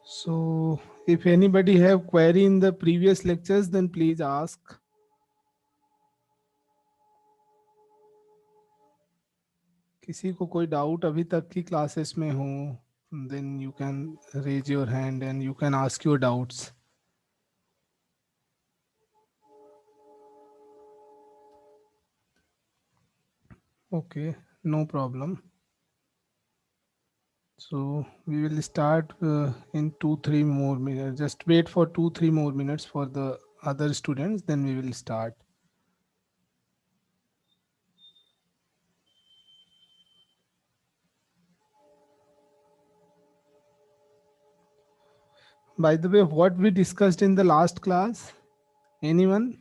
So if anybody have query in the previous lectures, then please ask. किसी को कोई doubt अभी तक की क्लासेस में हो, then you can raise your hand and you can ask your doubts. Okay, no problem. So we will start in 2-3 more minutes. Just wait for 2-3 more minutes for the other students, then we will start. By the way, what we discussed in the last class? Anyone?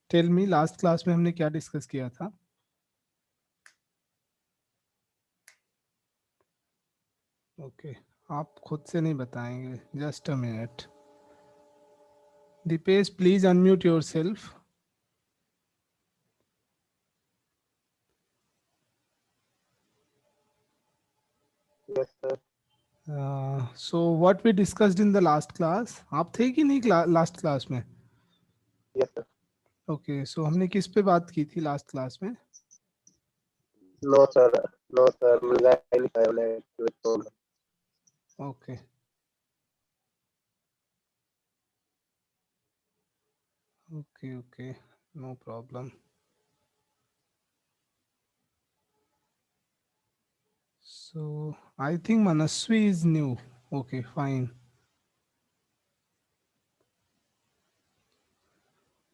Tell me, last class में हमने क्या discuss किया था? Okay, आप खुद से नहीं बताएंगे. Just a minute. Dipesh, please unmute yourself. Yes, sir. So what we discussed in the last class? आप थे कि नहीं last class में? Yes, sir. Okay, so हमने किस पे बात की थी last class में? No, sir. No, sir. Mobile silent with phone. Okay. Okay, no problem. So I think Manaswi is new. Okay, fine.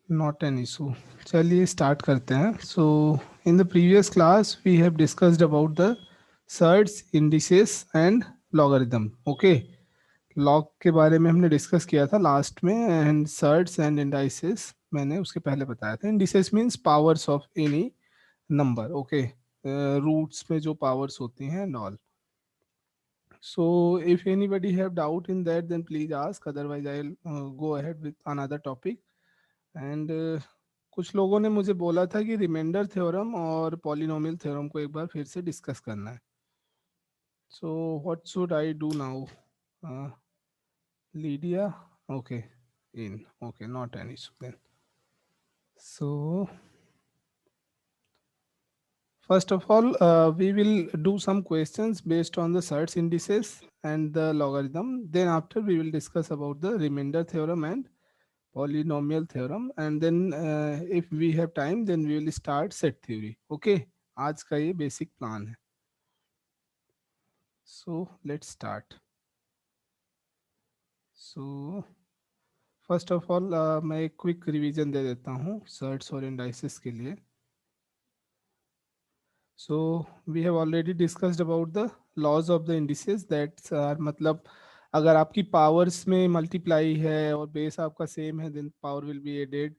Not an issue. चलिए start करते हैं. So in the previous class we have discussed about the surds, indices and logarithm. Okay. Log के बारे में हमने discuss किया था last में, एंड सर्ट्स एंड इंडाइसेस मैंने उसके पहले बताया था. Indices means powers of any number. Okay, roots में जो पावर्स होती हैं and all. So if anybody have doubt in that then please ask, otherwise I will go ahead with another topic. And कुछ लोगों ने मुझे बोला था कि रिमाइंडर थ्योरम और पॉलिनोमियल थ्योरम को एक बार फिर से डिस्कस करना है. So what should I do now? Lydia, okay, in, okay, not an issue then. So first of all, we will do some questions based on the search indices and the logarithm. Then after we will discuss about the remainder theorem and polynomial theorem. And then if we have time, then we will start set theory. Okay, आज का ये basic plan है. So let's start. So first of all, मैं एक quick revision दे देता हूँ shirts और indices के लिए. So we have already discussed about the laws of the indices, that मतलब अगर आपकी पावर्स में मल्टीप्लाई है और बेस आपका सेम है then power will be added.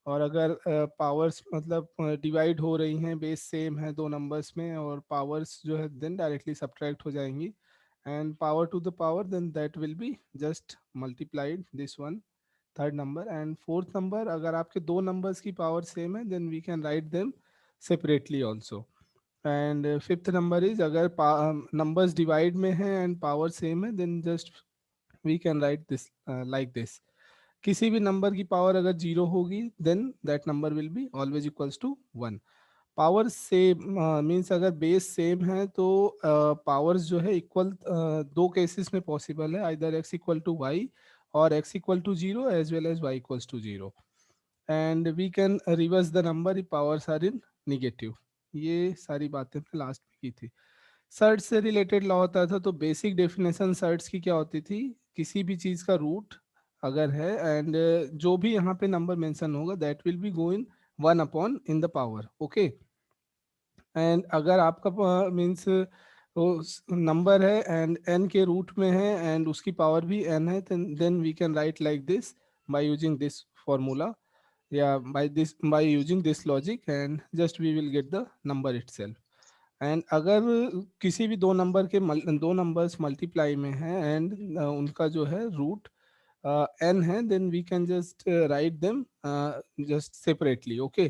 और अगर पावर्स मतलब डिवाइड हो रही हैं, बेस सेम है दो नंबर्स में और पावर्स जो है देन डायरेक्टली सब्ट्रैक्ट हो जाएंगी. And power to the power then that will be just multiplied this one, third number. And fourth number, अगर आपके दो नंबर्स की पावर सेम है then we can write them separately also. And fifth number is अगर numbers divide में है and power same है then just we can write this like this. किसी भी नंबर की पावर अगर जीरो होगी then that number will B always equals to one. Power same means अगर बेस सेम है तो पावर्स जो है इक्वल दो केसेस में पॉसिबल है, either x equal to y और x equal to zero as well as y equals to zero. And we can reverse the number if powers are in negative. ये सारी बातें हमने लास्ट में की थी. सर्च से रिलेटेड लॉ होता था, तो बेसिक डेफिनेशन सर्च की क्या होती थी? किसी भी चीज का रूट अगर है एंड जो भी यहाँ पे नंबर मेंशन होगा that will be go in one upon in the power. Okay, and अगर आपका मीन्स वो नंबर है एंड n के रूट में है एंड उसकी पावर भी n है, then we can write like this by using this formula, या by using this logic, and just we will get the number itself. And अगर किसी भी दो नंबर के दो नंबर्स मल्टीप्लाई में है एंड उनका जो है रूट n है then we can just write them just separately. Okay,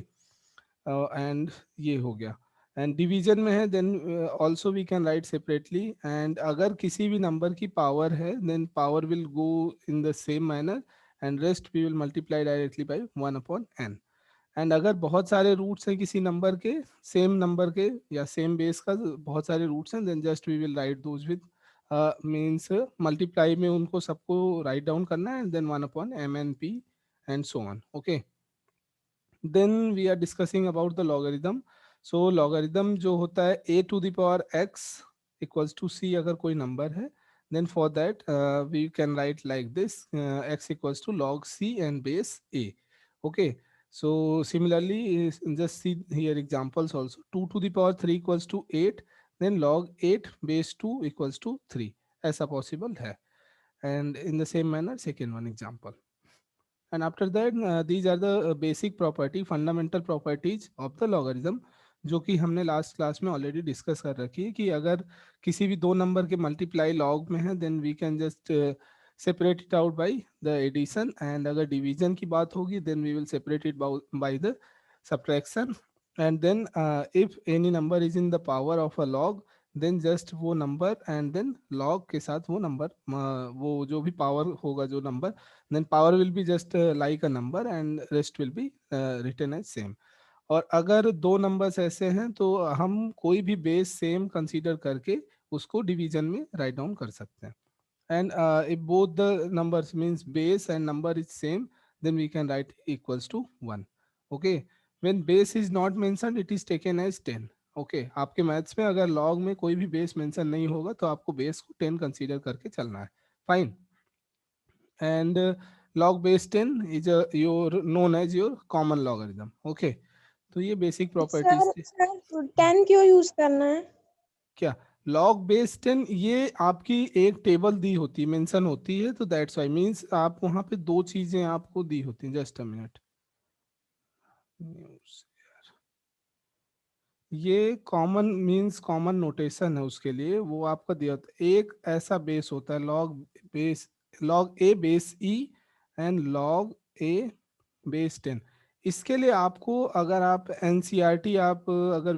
and ये हो गया. एंड डिवीजन में है then also we can write separately, and अगर किसी भी नंबर की पावर है then power will go in the same manner, and rest we will multiply directly by 1/n। And अगर बहुत सारे रूट्स हैं किसी नंबर के, सेम नंबर के या सेम बेस का बहुत सारे रूट्स हैं, then just we will write those with means multiply में उनको सबको राइट डाउन करना है, then 1/mn/p and so on. Okay, then we are discussing about the logarithm. So logarithm जो होता है a to the power x equals to c, अगर कोई नंबर है then for that we can write like this, x equals to log c and base a। Okay, so similarly just see here examples also, 2 to the power 3 equals to 8, then log 8 base 2 equals to 3, ऐसा possible है। and in the same manner second one example, and after that these are the basic property, fundamental properties of the logarithm, जो कि हमने last class में already discuss कर रखी है कि अगर किसी भी दो नंबर के मल्टीप्लाई लॉग में है then we can just separate it out by the addition, and अगर डिवीजन की बात होगी then we will separate it by the subtraction, and then if any number is in the power of a log then just वो number and then log के साथ वो number, वो जो भी पावर होगा जो number, then power will be just like a number and rest will be written as same। और अगर दो नंबर्स ऐसे हैं तो हम कोई भी बेस सेम कंसीडर करके उसको डिवीजन में राइट डाउन कर सकते हैं, and if both the numbers means base and number is same then we can write equals to 1। Okay, when base is not mentioned it is taken as 10। Okay, आपके maths में अगर log में कोई भी base mention नहीं होगा तो आपको बेस को 10 कंसीडर करके चलना है। Fine, and log base 10 is your known as your common logarithm। okay, तो ये बेसिक प्रॉपर्टीज सर थी। सर 10 क्यों यूज करना है? क्या लॉग बेस 10, ये आपकी एक टेबल दी होती है, मेंशन होती है, तो दैट्स व्हाई मींस आप वहां पे दो चीजें आपको दी होती हैं। जस्ट अ मिनट, ये कॉमन मींस कॉमन नोटेशन है उसके लिए, वो आपका दिया होता है। एक ऐसा बेस होता है log base, log A base E and log A base 10। इसके लिए आपको अगर आप एनसीईआरटी आप अगर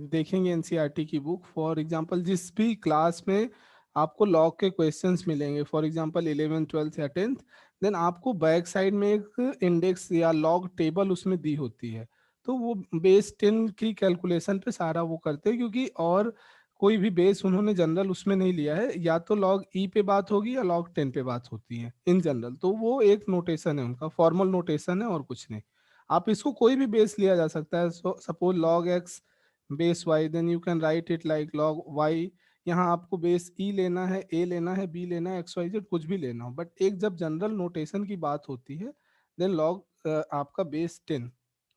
देखेंगे एनसीईआरटी की बुक, फॉर एग्जांपल जिस भी क्लास में आपको लॉग के क्वेश्चंस मिलेंगे, फॉर एग्जांपल 11th 12th या 10th, देन आपको बैक साइड में एक इंडेक्स या लॉग टेबल उसमें दी होती है। तो वो बेस 10 की कैलकुलेशन पे सारा वो करते हैं, क्योंकि और कोई भी बेस उन्होंने जनरल उसमें नहीं लिया है, या तो लॉग ई पे बात होगी या लॉग 10 पे बात होती है इन जनरल। तो वो एक नोटेशन है उनका, फॉर्मल नोटेशन है और कुछ नहीं। आप इसको कोई भी बेस लिया जा सकता है, suppose log X base Y, then you can write it like log Y. यहाँ आपको बेस ई लेना है, ए लेना है, बी लेना है, एक्स वाई जेड कुछ भी लेना हो, बट एक जब जनरल नोटेशन की बात होती है देन लॉग आपका base 10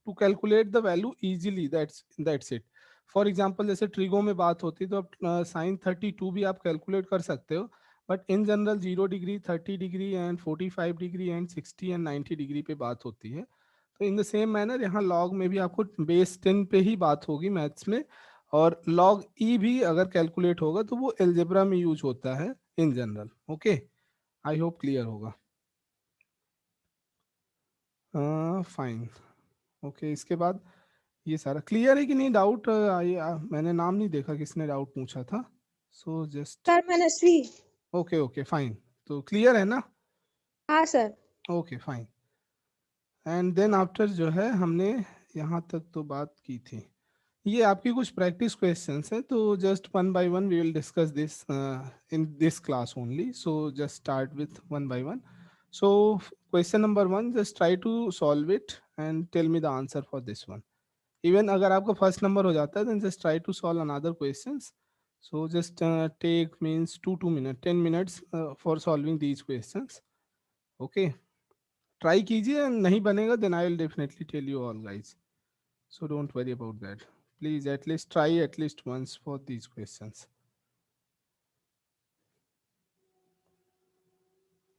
to calculate the value easily, that's it. For example जैसे ट्रिगो में बात होती है तो आप साइन 32 भी आप कैलकुलेट कर सकते हो, but in general 0 degree 30 degree and 45 degree and 60 and 90 degree पे बात होती है। तो इन द सेम मैनर यहाँ लॉग में भी आपको बेस 10 पे ही बात होगी मैथ्स में, और लॉग ई भी अगर कैलकुलेट होगा तो वो एल्जेब्रा में यूज होता है in general. Okay, I hope clear होगा। फाइन, ओके, इसके बाद ये सारा क्लियर है कि नहीं? डाउट मैंने नाम नहीं देखा किसने डाउट पूछा था, so just sir Manasvi. Okay okay fine, तो क्लियर है ना? हाँ sir. Okay fine, and then after जो है हमने यहाँ तक तो बात की थी, ये आपकी कुछ प्रैक्टिस क्वेश्चंस हैं, तो just one by one we will discuss this in this class only, so just start with one by one. So question number one, just try to solve it and tell me the answer for this one. Even अगर आपका first number हो जाता है then just try to solve another questions. So just take means 2 2 minute 10 minutes for solving these questions. Okay, try कीजिए, नहीं बनेगा then I will definitely tell you all guys, so don't worry about that. Please at least try at least once for these questions.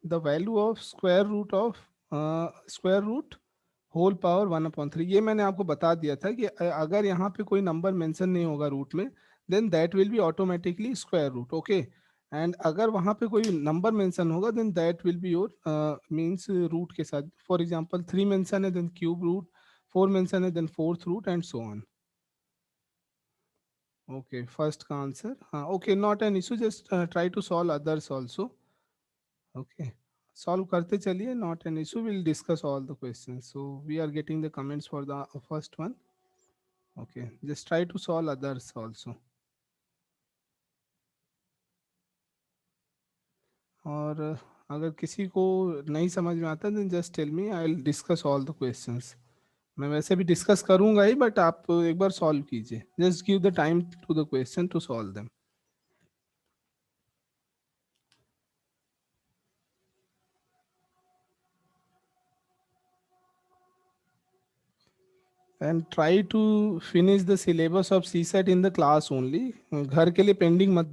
The value of square root whole power 1/3, ये मैंने आपको बता दिया था कि अगर यहाँ पे कोई नंबर मेंशन नहीं होगा रूट में then that will be automatically square root. Okay, and अगर वहाँ पे कोई नंबर मेंशन होगा then that will be your means root के साथ। फॉर एग्जांपल 3 मेंशन है देन क्यूब रूट, 4 मेंशन है then fourth root and so on. Okay, first का आंसर हाँ, okay, not an issue, just try to solve others also. Okay, solve करते चलिए, not an issue, we'll discuss all the questions. So we are getting the comments for the first one. Okay, just try to solve others also. और अगर किसी को नहीं समझ में आता then just tell me, I will discuss all the questions. मैं वैसे भी डिस्कस करूंगा ही, बट आप एक बार सॉल्व कीजिए, just give the time to the question to solve them. And try to finish the syllabus of CSAT in the class only. घर के लिए पेंडिंग मत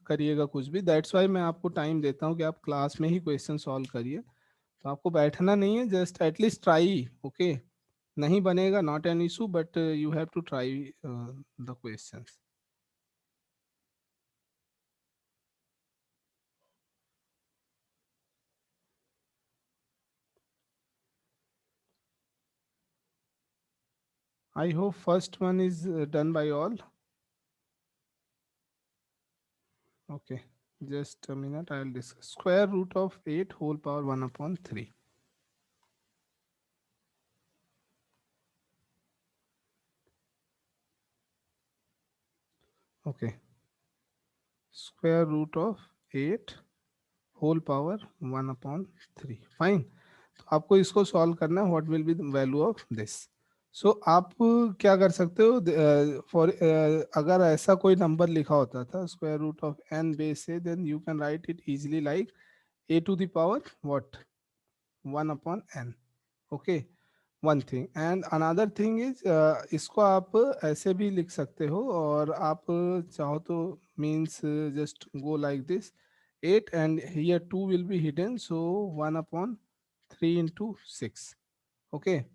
करिएगा कुछ भी. दैट्स वाई मैं आपको टाइम देता हूँ कि आप क्लास में ही क्वेश्चन सॉल्व करिए. तो आपको बैठना नहीं है, जस्ट एटलीस्ट ट्राई. ओके, नहीं बनेगा not an issue, but you have to try the questions. I hope first one is done by all. Okay, just a minute. I will discuss. Square root of 8 whole power 1 upon 3. Okay, square root of 8 whole power 1 upon 3. Fine. तो आपको इसको solve करना है. What will be the value of this. So आप क्या कर सकते हो, फॉर अगर ऐसा कोई नंबर लिखा होता था square root of n base से, then you can write it easily like a to the power what 1 upon n. Okay, one thing. And another thing is, इसको आप ऐसे भी लिख सकते हो, और आप चाहो तो means just go like this 8 and here 2 will be hidden, so 1 upon 3 into 6. Okay,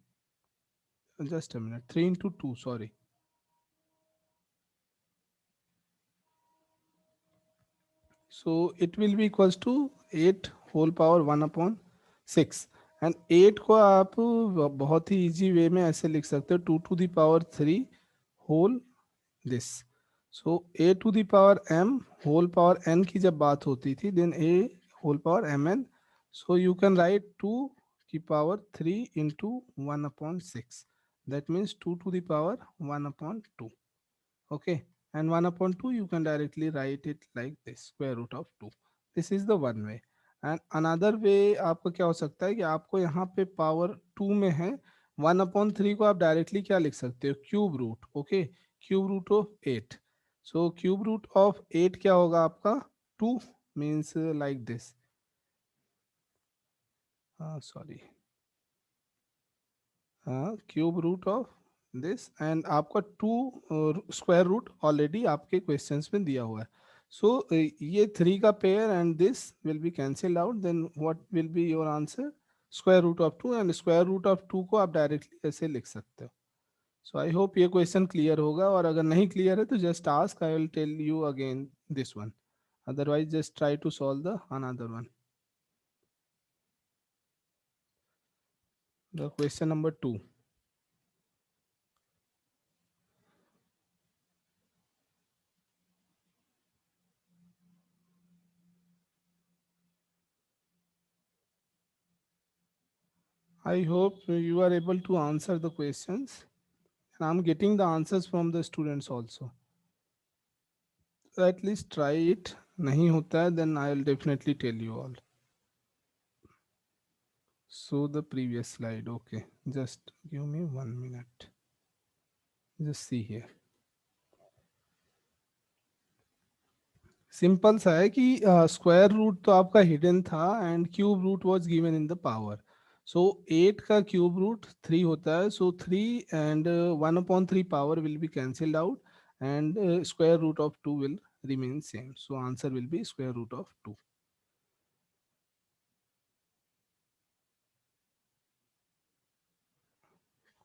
just a minute, 3 into 2, sorry. So it will be equals to 8 whole power 1 upon 6. And 8 को आप बहुत ही इजी वे में ऐसे लिख सकते हो 2 to the power 3 whole this. So a to the power m whole power n की जब बात होती थी, then a whole power mn. So you can write 2 की power 3 into 1 upon 6. That means 2 to the power 1 upon 2. Okay, and 1 upon 2 you can directly write it like this, square root of 2. This is the one way. And another way आपका क्या हो सकता है कि आपको यहाँ पे पावर 2 में है, 1 अपॉन 3 को आप डायरेक्टली क्या लिख सकते हो, cube root. Okay, cube root of 8. So cube root of 8 क्या होगा आपका, 2 means like this. Sorry, cube root of this, and आपका 2 स्क्वायर रूट ऑलरेडी आपके क्वेश्चंस में दिया हुआ है. सो ये 3 का pair and this will be cancel out, then what will be your answer, square root of 2. And square root of 2 को आप डायरेक्टली ऐसे लिख सकते हो. सो आई होप ये क्वेश्चन क्लियर होगा, और अगर नहीं क्लियर है तो just ask, I will tell you again this one. Otherwise just try to solve the another one. The question number 2. I hope you are able to answer the questions. And I'm getting the answers from the students also. So at least try it. नहीं होता है, then I'll definitely tell you all. So the previous slide, okay. Just give me 1 minute. Just see here. Simple सा है कि square root तो आपका hidden था, and cube root was given in the power. So 8 का cube root 3 होता है, so 3 and 1 upon 3 power will be cancelled out, and square root of 2 will remain same. So answer will be square root of 2.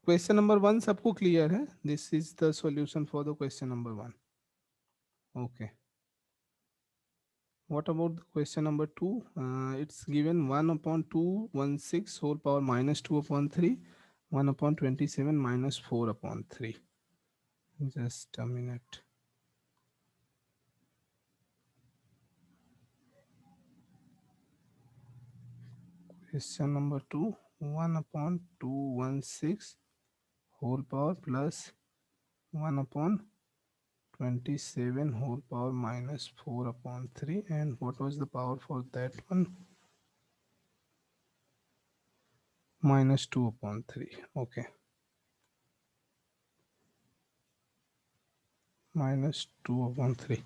Question number 1 सबको clear है? This is the solution for the question number 1. Okay. What about the question number 2? It's given 1 upon 216 whole power minus 2 upon 3, 1 upon 27 minus 4 upon 3. Just a minute. Question number 2, 1 upon 216 whole power plus 1 upon 27 whole power minus 4 upon 3. And what was the power for that one? Minus 2 upon 3. Okay. Minus 2 upon 3.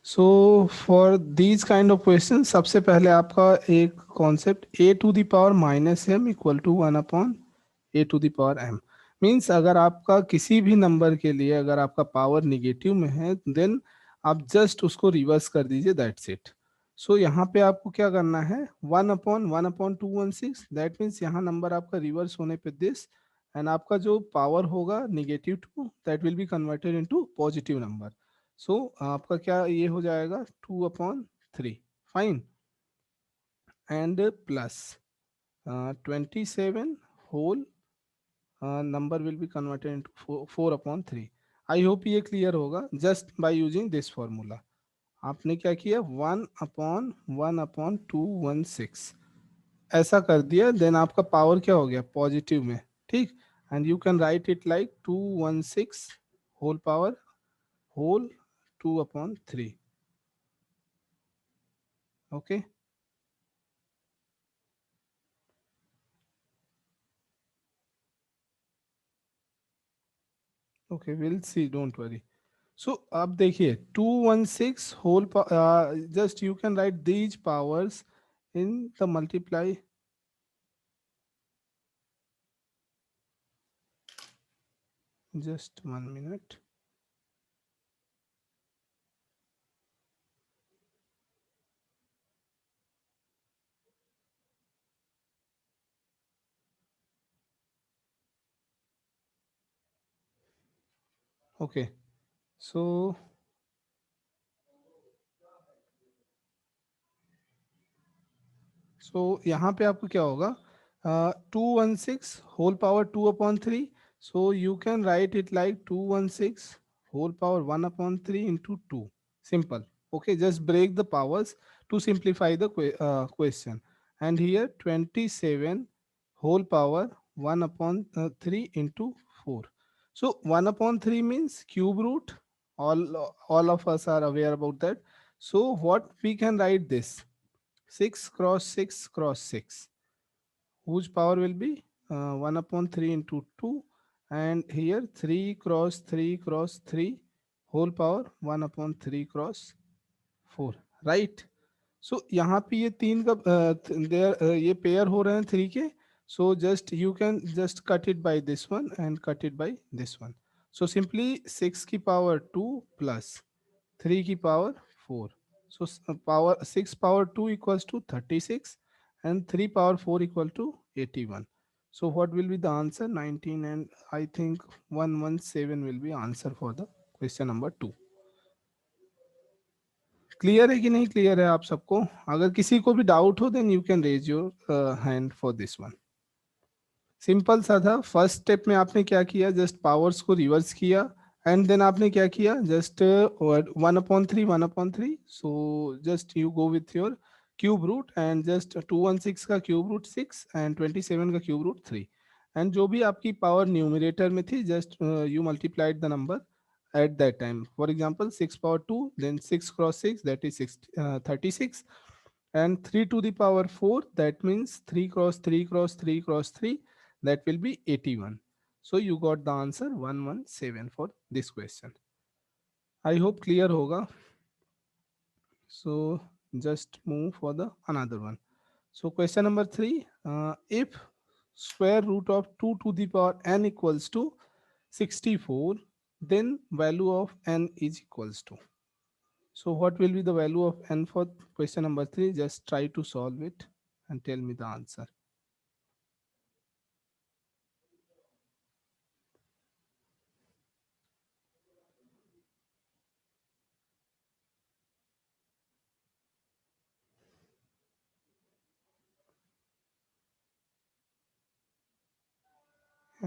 So for these kind of questions, सबसे पहले आपका एक concept a to the power minus m equal to 1 upon a to the power m means अगर आपका किसी भी number के लिए अगर आपका पावर निगेटिव में है देन आप जस्ट उसको रिवर्स कर दीजिए, दैट्स इट. सो यहाँ पे आपको क्या करना है, 1/1/216, दैट मीन्स यहाँ नंबर आपका रिवर्स होने पे दिस, एंड आपका जो पावर होगा negative to that will be converted into positive number. So आपका क्या ये हो जाएगा 2/3. Fine. And plus 27 whole number will be converted into 4/3. I hope ये क्लियर होगा just by using this formula. आपने क्या किया 1/1/216 ऐसा कर दिया, देन आपका पावर क्या हो गया पॉजिटिव में. ठीक. And you can write it like 216 whole power whole 2/3. Okay. Okay will see, don't worry. So अब देखिए 216 whole, just you can write these powers in the multiply. Just 1 minute. Okay, so यहाँ पे आपको क्या होगा 216 whole power 2/3. So you can write it like 216 whole power 1/3 into 2. Simple. Okay, just break the powers to simplify the question. And here 27 whole power 1/3 into 4. So 1/3 means cube root. All of us are aware about that. So what we can write this 6 cross 6 cross 6, whose power will be 1/3 into 2, and here 3 cross 3 cross 3 whole power 1/3 cross 4, right. सो यहाँ पे ये तीन का ये pair हो रहे हैं 3 के. So just you can just cut it by this one and cut it by this one. So simply 6 की पावर 2 प्लस 3 की power 4. So power 6 power 2 equals to 36 and 3 power 4 equal to 81. So what will be the answer? 19, and I think 117 will be answer for the question number 2. Clear है कि नहीं clear है आप सबको? अगर किसी को भी डाउट हो then you can raise your hand for this one. Simple सा था. फर्स्ट स्टेप में आपने क्या किया, जस्ट पावर्स को रिवर्स किया, एंड देन आपने क्या किया just 1/3 so just you go with your cube root, and just 216 का क्यूब रूट 6 एंड 27 का क्यूब रूट 3, एंड जो भी आपकी पावर न्यूमरेटर में थी just you multiplied the number at that time. For example 6 power 2, then 6 cross 6, that is 36, and 3 to the power 4, that means 3 cross 3 cross 3 cross 3, that will be 81. So you got the answer 117 for this question. I hope clear hoga. So just move for the another one. So question number 3, if square root of 2 to the power n equals to 64, then value of n is equals to. So what will be the value of n for question number 3? Just try to solve it and tell me the answer.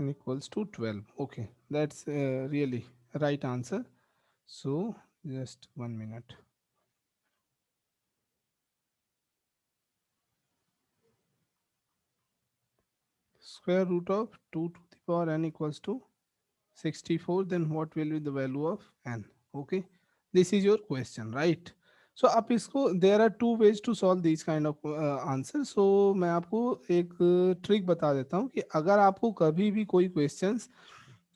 N equals to 12. Okay, that's really right answer. So just 1 minute. square root of 2 to the power n equals to 64, then what will be the value of n? Okay, this is your question, right? So आप इसको there are two ways to solve these kind of answer. So मैं आपको एक trick बता देता हूँ कि अगर आपको कभी भी कोई क्वेश्चंस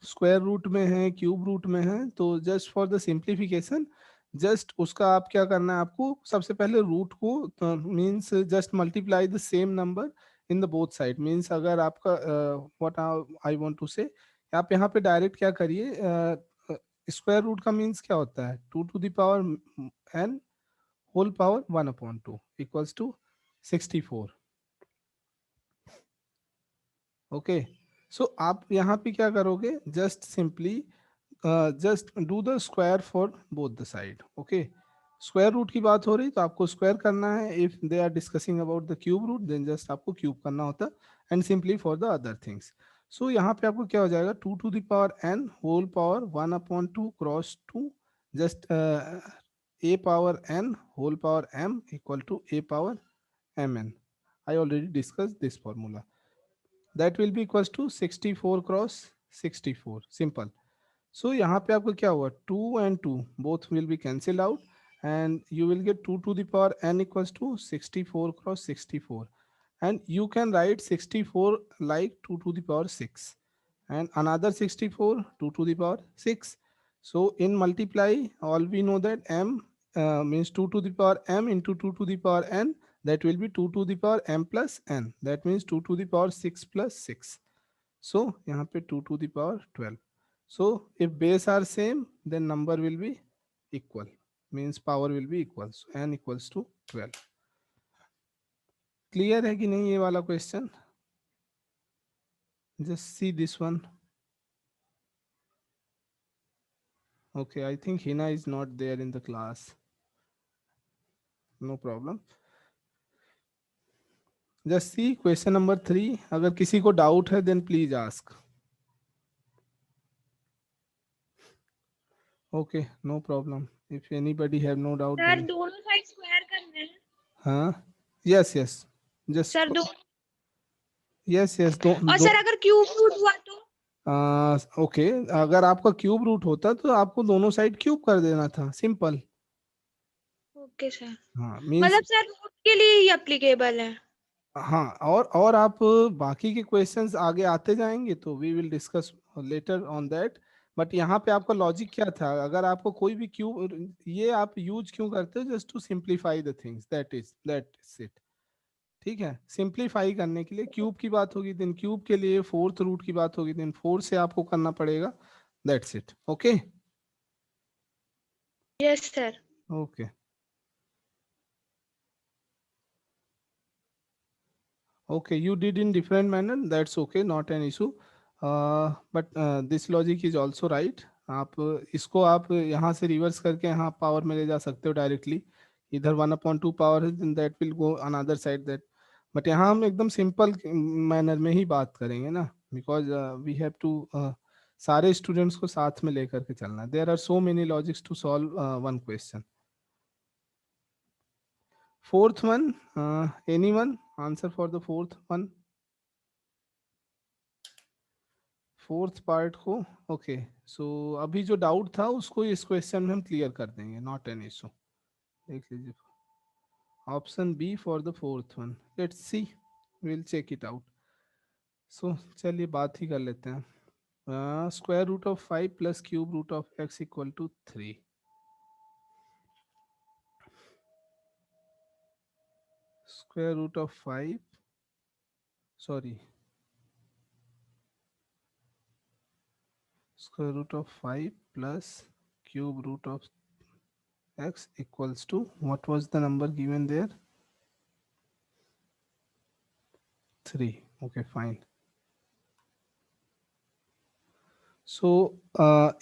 स्क्वायर रूट में है, क्यूब रूट में है, तो just for the simplification just उसका आप क्या करना है, आपको सबसे पहले रूट को means just multiply the same number in the both side. Means अगर आपका व्हाट आई वांट टू से, आप यहाँ पे डायरेक्ट क्या करिए, स्क्वायर रूट का मीन्स क्या होता है, 2 to the power n whole power 1/2 equals to 64। Okay, so आप यहाँ पे क्या करोगे, just simply just do the square for both the side. Okay, square root की बात हो रही तो आपको स्क्वायर करना है, if they are discussing about the cube root then just आपको क्यूब करना होता, and simply for the other things. So यहाँ पे आपको क्या हो जाएगा, 2 to the power n whole power 1/2 cross 2 just a power n whole power m equal to a power mn। I already discussed this formula. That will be equals to 64 cross 64, simple. So यहाँ पे आपको क्या हुआ, 2 and 2 both will be cancelled out and you will get 2 to the power n equals to 64 cross 64, and you can write 64 like 2 to the power 6 and another 64 2 to the power 6. So in multiply all we know that m means 2 to the power m into 2 to the power n, that will be 2 to the power m plus n, that means 2 to the power 6 plus 6. So यहाँ पे 2 to the power 12. So if base are same then number will be equal, means power will be equal, so n equals to 12. Clear है कि नहीं ये वाला question? Just see this one. Okay, I think Hina is not there in the class. No problem. Just see question number 3. अगर किसी को doubt है then please ask. Okay, no problem. If anybody have no doubt sir then दोनों side square करने हैं। हाँ, yes yes, just sir दो, yes yes, और सर अगर क्यूब रूट हुआ तो? ओके, अगर आपका क्यूब रूट होता तो आपको दोनों साइड क्यूब कर देना था, सिंपल। ओके सर, हाँ मीन्स, मतलब सर रूट के लिए ही एप्लीकेबल है। हाँ, और आप बाकी के क्वेश्चंस आगे आते जाएंगे तो we will discuss later on that. But यहाँ पे आपका लॉजिक क्या था, अगर आपको कोई भी क्यूब, ये आप यूज क्यों करते हो, just to simplify the things, that is it. ठीक है, सिंप्लीफाई करने के लिए क्यूब की बात होगी देन क्यूब के लिए, फोर्थ रूट की बात होगी देन 4 से आपको करना पड़ेगा, that's it. Okay yes sir. Okay okay, you did in different manner, that's okay, not an issue. But this logic is also right. आप इसको आप यहाँ से रिवर्स करके यहाँ पावर में ले जा सकते हो डायरेक्टली, इधर 1/2 पावर है then that will go another side that, but यहाँ हम एकदम सिंपल मैनर में ही बात करेंगे ना, बिकॉज वी हैव टू सारे स्टूडेंट्स को साथ में लेकर के चलना, there are so many logics to solve one question. Fourth one, anyone answer for the fourth one? Fourth part को, ओके, सो अभी जो डाउट था उसको इस क्वेश्चन में हम क्लियर कर देंगे, नॉट एन इशू। देख लीजिए option B for the fourth one, let's see, will check it out. So चलिए बात ही कर लेते हैं। Square root of 5 plus cube root of x equal to 3। Square root of 5, sorry, square root of 5 plus cube root of x equals to, what was the number given there, 3. Okay, fine. So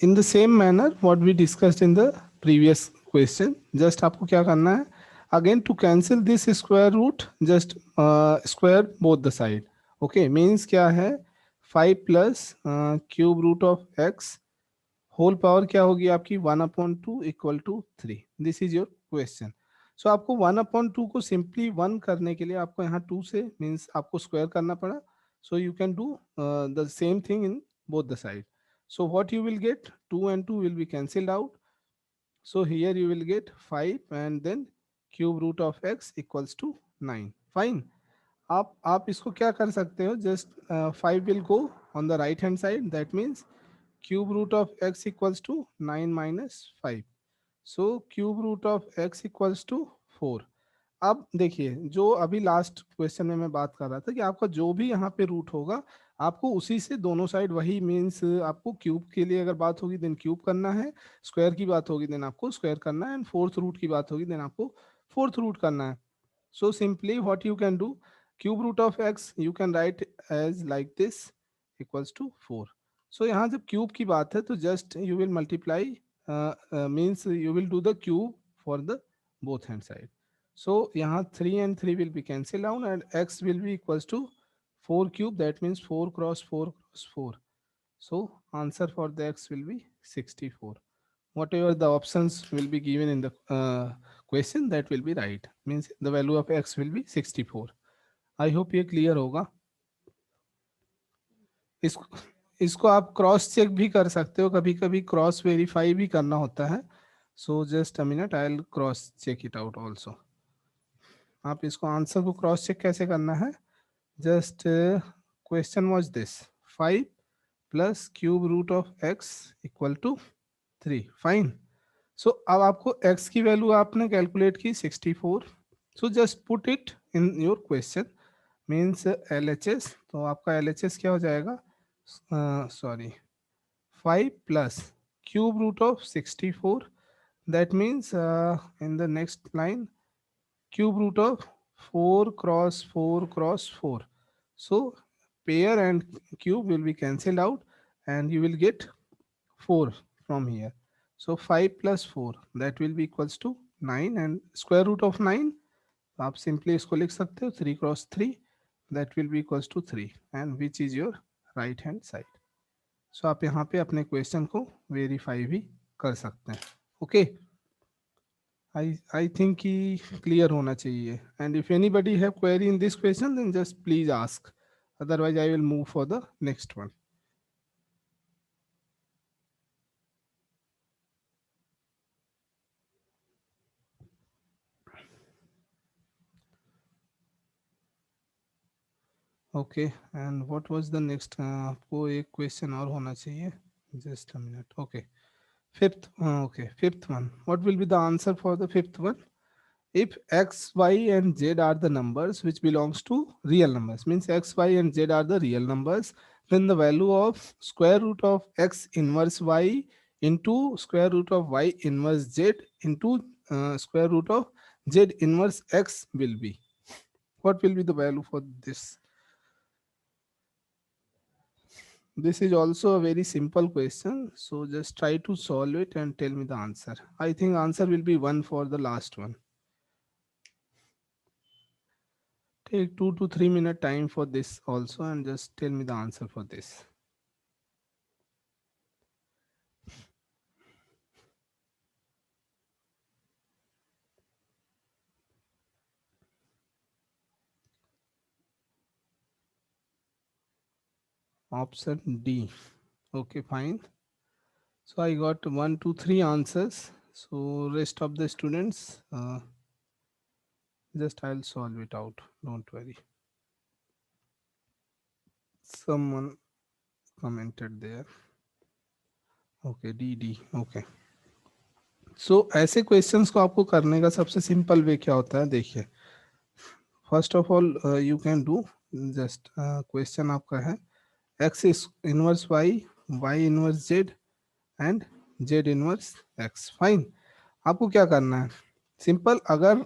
in the same manner what we discussed in the previous question, just आपको क्या करना है, again to cancel this square root just square both the side. Okay, means क्या है, 5 plus cube root of x whole power क्या होगी आपकी 1/2 equal to 3। This is your question. So आपको 1/2 को सिंपली 1 करने के लिए आपको यहाँ 2 से मीन्स आपको स्क्वायर करना पड़ा, So you can do the same thing in both the side. So what you will get, 2 and 2 will be cancelled out. So here you will get 5 and then cube root of x equals to 9. Fine. आप इसको क्या कर सकते हो, just 5 will go on the right hand side, that means cube root of x equals to 9 minus 5. So cube root of x equals to 4. अब देखिए, जो अभी लास्ट क्वेश्चन में मैं बात कर रहा था कि आपका जो भी यहाँ पे रूट होगा, आपको उसी से दोनों साइड वही मीन्स, आपको क्यूब के लिए अगर बात होगी देन क्यूब करना है, स्क्वायर की बात होगी देन आपको स्क्वायर करना है, एंड फोर्थ रूट की बात होगी देन आपको फोर्थ रूट करना है. So simply what you can do, cube root of x you can write as like this equals to 4. So यहाँ जब क्यूब की बात है तो just you will multiply, means you will do the cube for the both hand side. So यहाँ 3 and 3 will be cancelled out and x will be equals to 4 cube, that means 4 cross 4 cross 4. So answer for the x will be 64. Whatever the options will be given in the question, that will be right, means the value of x will be 64. I hope ये clear होगा. इसको इसको आप cross check भी कर सकते हो, कभी कभी क्रॉस वेरीफाई भी करना होता है. So just a minute, I will cross check it out also. आप इसको आंसर को क्रॉस चेक कैसे करना है, just question was this 5 plus cube root of x equal to 3. Fine. So अब आपको x की वैल्यू आपने कैलकुलेट की 64. So just put it in your question, means LHS. तो आपका LHS क्या हो जाएगा, sorry 5 plus cube root of 64, that means in the next line cube root of 4 cross 4 cross 4. So pair and cube will be cancelled out and you will get 4 from here. So 5 plus 4, that will be equals to 9, and square root of 9 आप simply इसको लिख सकते हो 3 cross 3, that will be equals to 3, and which is your right hand side. So आप यहाँ पे अपने question को वेरीफाई भी कर सकते हैं. ओके, I think कि clear होना चाहिए. And if anybody have query in this question, then just please ask. Otherwise, I will move for the next one. Okay, and what was the next? आपको एक question और होना चाहिए. Just a minute. Okay, fifth. Okay, fifth one. What will be the answer for the fifth one? If x, y, and z are the numbers which belongs to real numbers, means x, y, and z are the real numbers, then the value of square root of x inverse y into square root of y inverse z into square root of z inverse x will be. What will be the value for this? This is also a very simple question, so just try to solve it and tell me the answer. I think answer will be 1 for the last one. Take 2 to 3 minute time for this also and just tell me the answer for this. Option D. Okay, fine. So I got 1, 2, 3 answers. So rest of the students, just I'll solve it out. Don't worry. Someone commented there. Okay, D. Okay. So ऐसे questions को आपको करने का सबसे simple way क्या होता है, देखिए. First of all you can do, just question आपका है x inverse y inverse z and z inverse x. Fine. आपको क्या करना है, सिंपल, अगर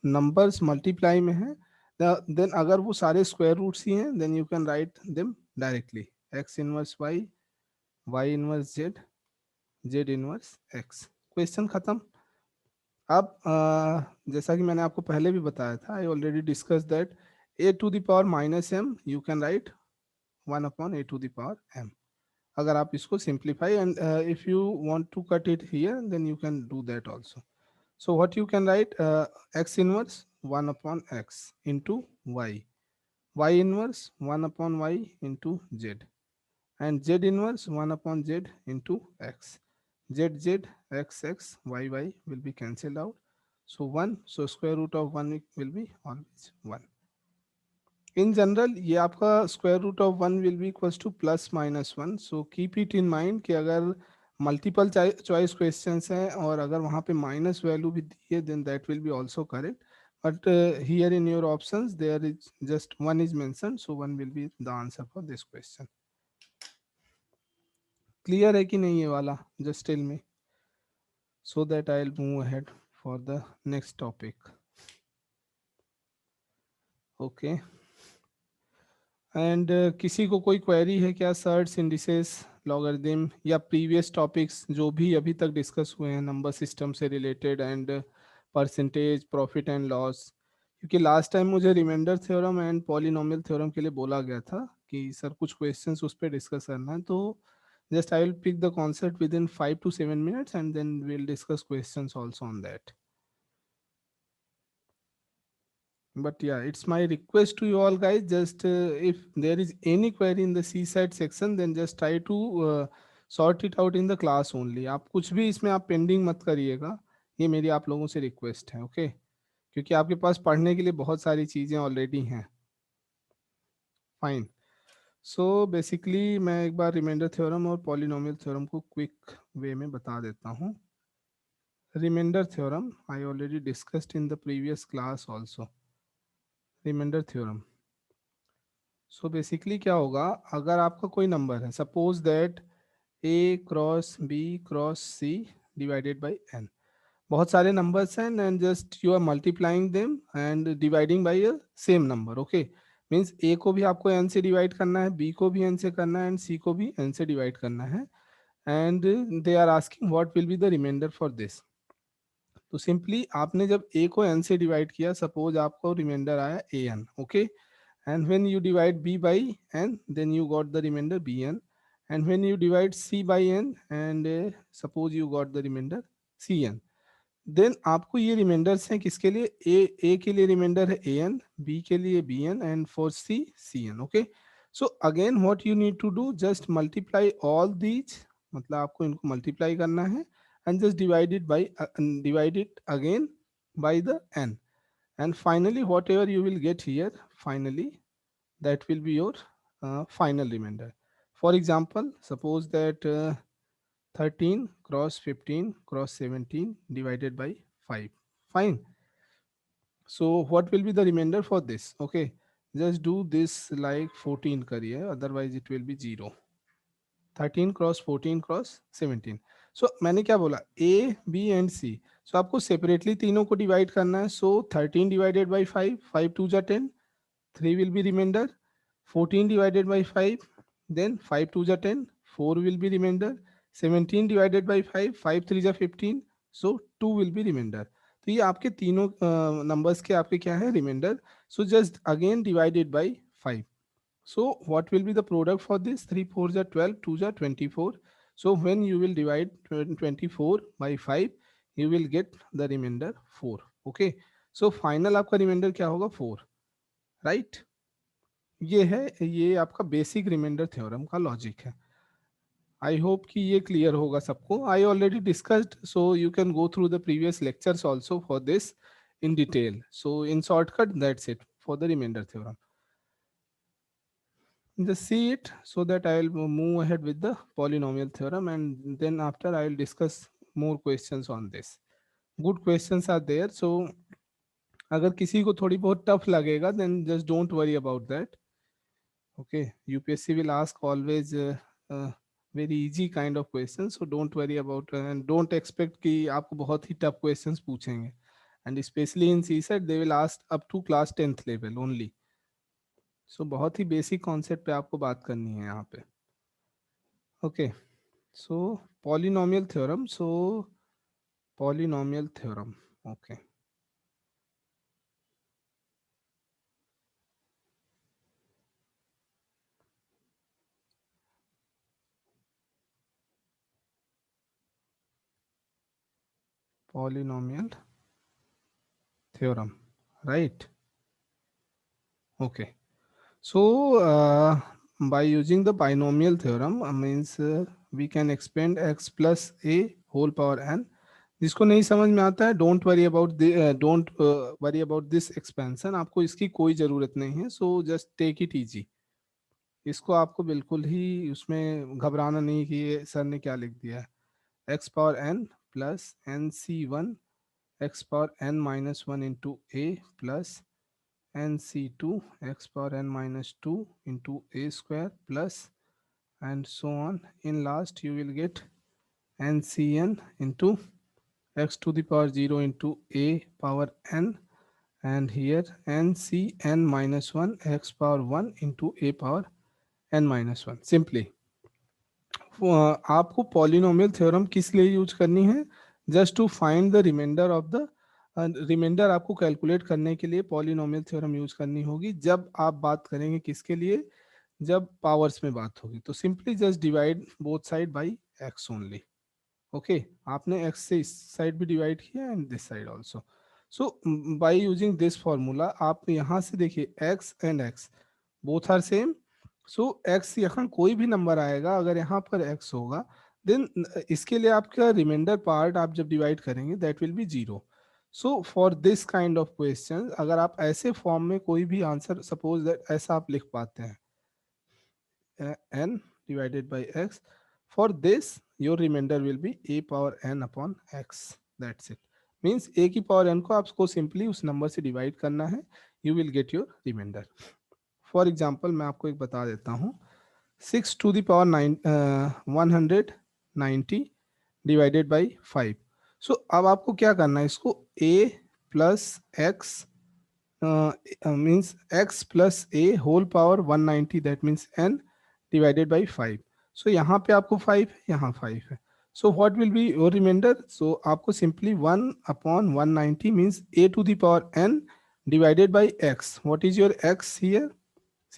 नंबर्स मल्टीप्लाई में है देन अगर वो सारे स्क्वायर रूट्स ही हैं then you can write them directly, x inverse y inverse z inverse x. Question खत्म. अब जैसा कि मैंने आपको पहले भी बताया था, I already discuss that a to the power minus m you can write 1 upon a to the power m. अगर आप इसको simplify and if you want to cut it here then you can do that also. So what you can write, x inverse 1 upon x into y y inverse 1 upon y into z, and z inverse 1 upon z into x. Z z, x x, y y will be cancelled out. So 1, so square root of 1 will be always 1. In general ये आपका square root of 1 will be equals to plus minus 1. So keep it in mind कि अगर multiple choice questions हैं और अगर वहाँ पे minus value भी दी है then that will be also correct. But here in your options there is just one is mentioned, so one will be the answer for this question. Clear है कि नहीं ये वाला? Just tell me so that I'll move ahead for the next topic. Okay. And किसी को कोई query है क्या सर्ट्स इंडिसेस लॉगरिदम या प्रीवियस टॉपिक्स जो भी अभी तक डिस्कस हुए हैं नंबर सिस्टम से related and percentage profit and loss? क्योंकि लास्ट टाइम मुझे remainder theorem and polynomial theorem के लिए बोला गया था कि सर कुछ क्वेश्चंस उस पर डिस्कस करना है, तो just I will pick the concept within 5 to 7 minutes and then we will discuss questions also on that. But yeah, it's my request to you all guys, just if there is any query in the C side section then just try to sort it out in the class only. आप कुछ भी इसमें आप pending मत करिएगा, ये मेरी आप लोगों से रिक्वेस्ट है. ओके क्योंकि आपके पास पढ़ने के लिए बहुत सारी चीज़ें ऑलरेडी हैं. फाइन. सो बेसिकली मैं एक बार रिमाइंडर थ्योरम और पॉलिनोमियल थ्योरम को क्विक वे में बता देता हूँ. Remainder theorem I already discussed in the previous class also. Remainder theorem, so basically क्या होगा, अगर आपका कोई नंबर है, suppose that a cross b cross c divided by n. बहुत सारे नंबर्स हैं and just you are multiplying them and dividing by a same number. Okay means a को भी आपको एन से डिवाइड करना है, बी को भी एन से करना है एंड सी को भी एन से डिवाइड करना है. And they are asking what will be the remainder for this. तो सिंपली आपने जब ए को एन से डिवाइड किया, सपोज आपको रिमाइंडर आया a n. Okay, and when you divide b by n then you got the remainder bn, and when you divide c by n and suppose you got the remainder cn, then आपको ये reminders हैं किसके लिए, ए के लिए reminder है A N, B के लिए b n and for c n. Okay so again what you need to do, just multiply all these, मतलब आपको इनको मल्टीप्लाई करना है and just divide it again by the n, and finally whatever you will get here, finally that will be your final remainder. For example, suppose that 13 cross 15 cross 17 divided by 5. Fine. So what will be the remainder for this? Okay, just do this like 14 करिए, otherwise it will be 0. 13 cross 14 cross 17. सो मैंने क्या बोला, A B and सी. सो आपको separately तीनों को divide करना है. सो 13 divided by 5, 5 2 जा 10, 3 will be remainder. 14 divided by 5, then 5 2 जा 10, 4 will be remainder. 17 divided by 5, 5 3 जा 15, so 2 will be remainder. तो ये आपके तीनों नंबर्स के आपके क्या है, remainder. So just again divided by 5. So what will be the product for this? 3 4 are 12, 2 are 24. So when you will divide 24 by 5, you will get the remainder 4. Okay. So final आपका reminder क्या होगा, 4. Right. ये है, ये आपका basic remainder theorem का logic है. I hope कि ये क्लियर होगा सबको. आई already discussed, so you can go through the previous lectures also for this in detail. So in shortcut, that's it for the remainder theorem. Just see it so that I will move ahead with the polynomial theorem, and then after I will discuss more questions on this. Good questions are there, so अगर किसी को थोड़ी बहुत tough लगेगा then just don't worry about that. Okay, UPSC will ask always very easy kind of questions, so don't worry about and don't expect कि आपको बहुत ही tough questions पूछेंगे. And especially in CSET they will ask up to class 10th level only. So बहुत ही basic concept पे आपको बात करनी है यहाँ पे. Okay, so polynomial theorem. So polynomial theorem. Okay. Polynomial theorem. Right. Okay. So by using the binomial theorem means we can expand x plus a whole power n. जिसको नहीं समझ में आता है don't worry about this expansion, आपको इसकी कोई ज़रूरत नहीं है. So just take it easy. इसको आपको बिल्कुल ही उसमें घबराना नहीं कि ये सर ने क्या लिख दिया है. X power n plus n c one x power n minus one into a plus n c two x power n minus two into a square plus and so on. In last you will get ncn into x to the power 0 into a power n, and here ncn minus 1 x power 1 into a power n minus 1. Simply आपको polynomial theorem किस लिए use करनी है? Just to find the remainder of the remainder. आपको calculate करने के लिए polynomial theorem use करनी होगी. जब आप बात करेंगे किसके लिए? जब पावर्स में बात होगी. तो simply just divide both side by x only. Okay, आपने एक्स से इस साइड भी डिवाइड किया and this side also. So by using this formula आप यहाँ से देखिए x and x both are same. So x यहाँ कोई भी नंबर आएगा, अगर यहाँ पर एक्स होगा देन इसके लिए आपका रिमाइंडर पार्ट आप जब डिवाइड करेंगे that will B zero. So for this kind of question अगर आप ऐसे फॉर्म में कोई भी आंसर सपोज दैट ऐसा आप लिख पाते हैं n divided by x, for this your remainder will be a power n upon x. That's it. Means a की power n को आपको simply उस नंबर से डिवाइड करना है, you will get your remainder. For example मैं आपको एक बता देता हूँ. 6 to the power 190 divided by 5. So अब आपको क्या करना है? इसको a plus x means x plus a whole power 190, that means n divided by 5. So यहाँ पे आपको 5 है, यहाँ 5 है. So what will be your remainder? So आपको simply 1 upon 190 means a to the power n divided by x. What is your x here?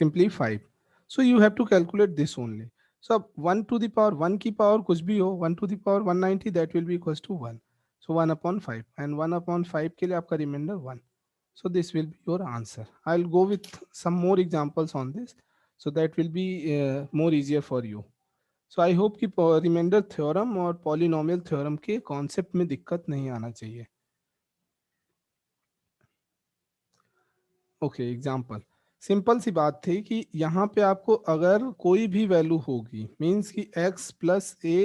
Simply 5. So you have to calculate this only. So 1 to the power 1 की power कुछ भी हो, 1 to the power 190 that will be equals to 1. So 1 upon 5 and 1 upon 5 के लिए आपका remainder 1. So this will be your answer. I'll go with some more examples on this, so that will be more easier for you. So I hope कि reminder theorem और polynomial theorem के concept में दिक्कत नहीं आना चाहिए. Okay, example simple सी बात थी कि यहाँ पे आपको अगर कोई भी वैल्यू होगी मींस कि x plus a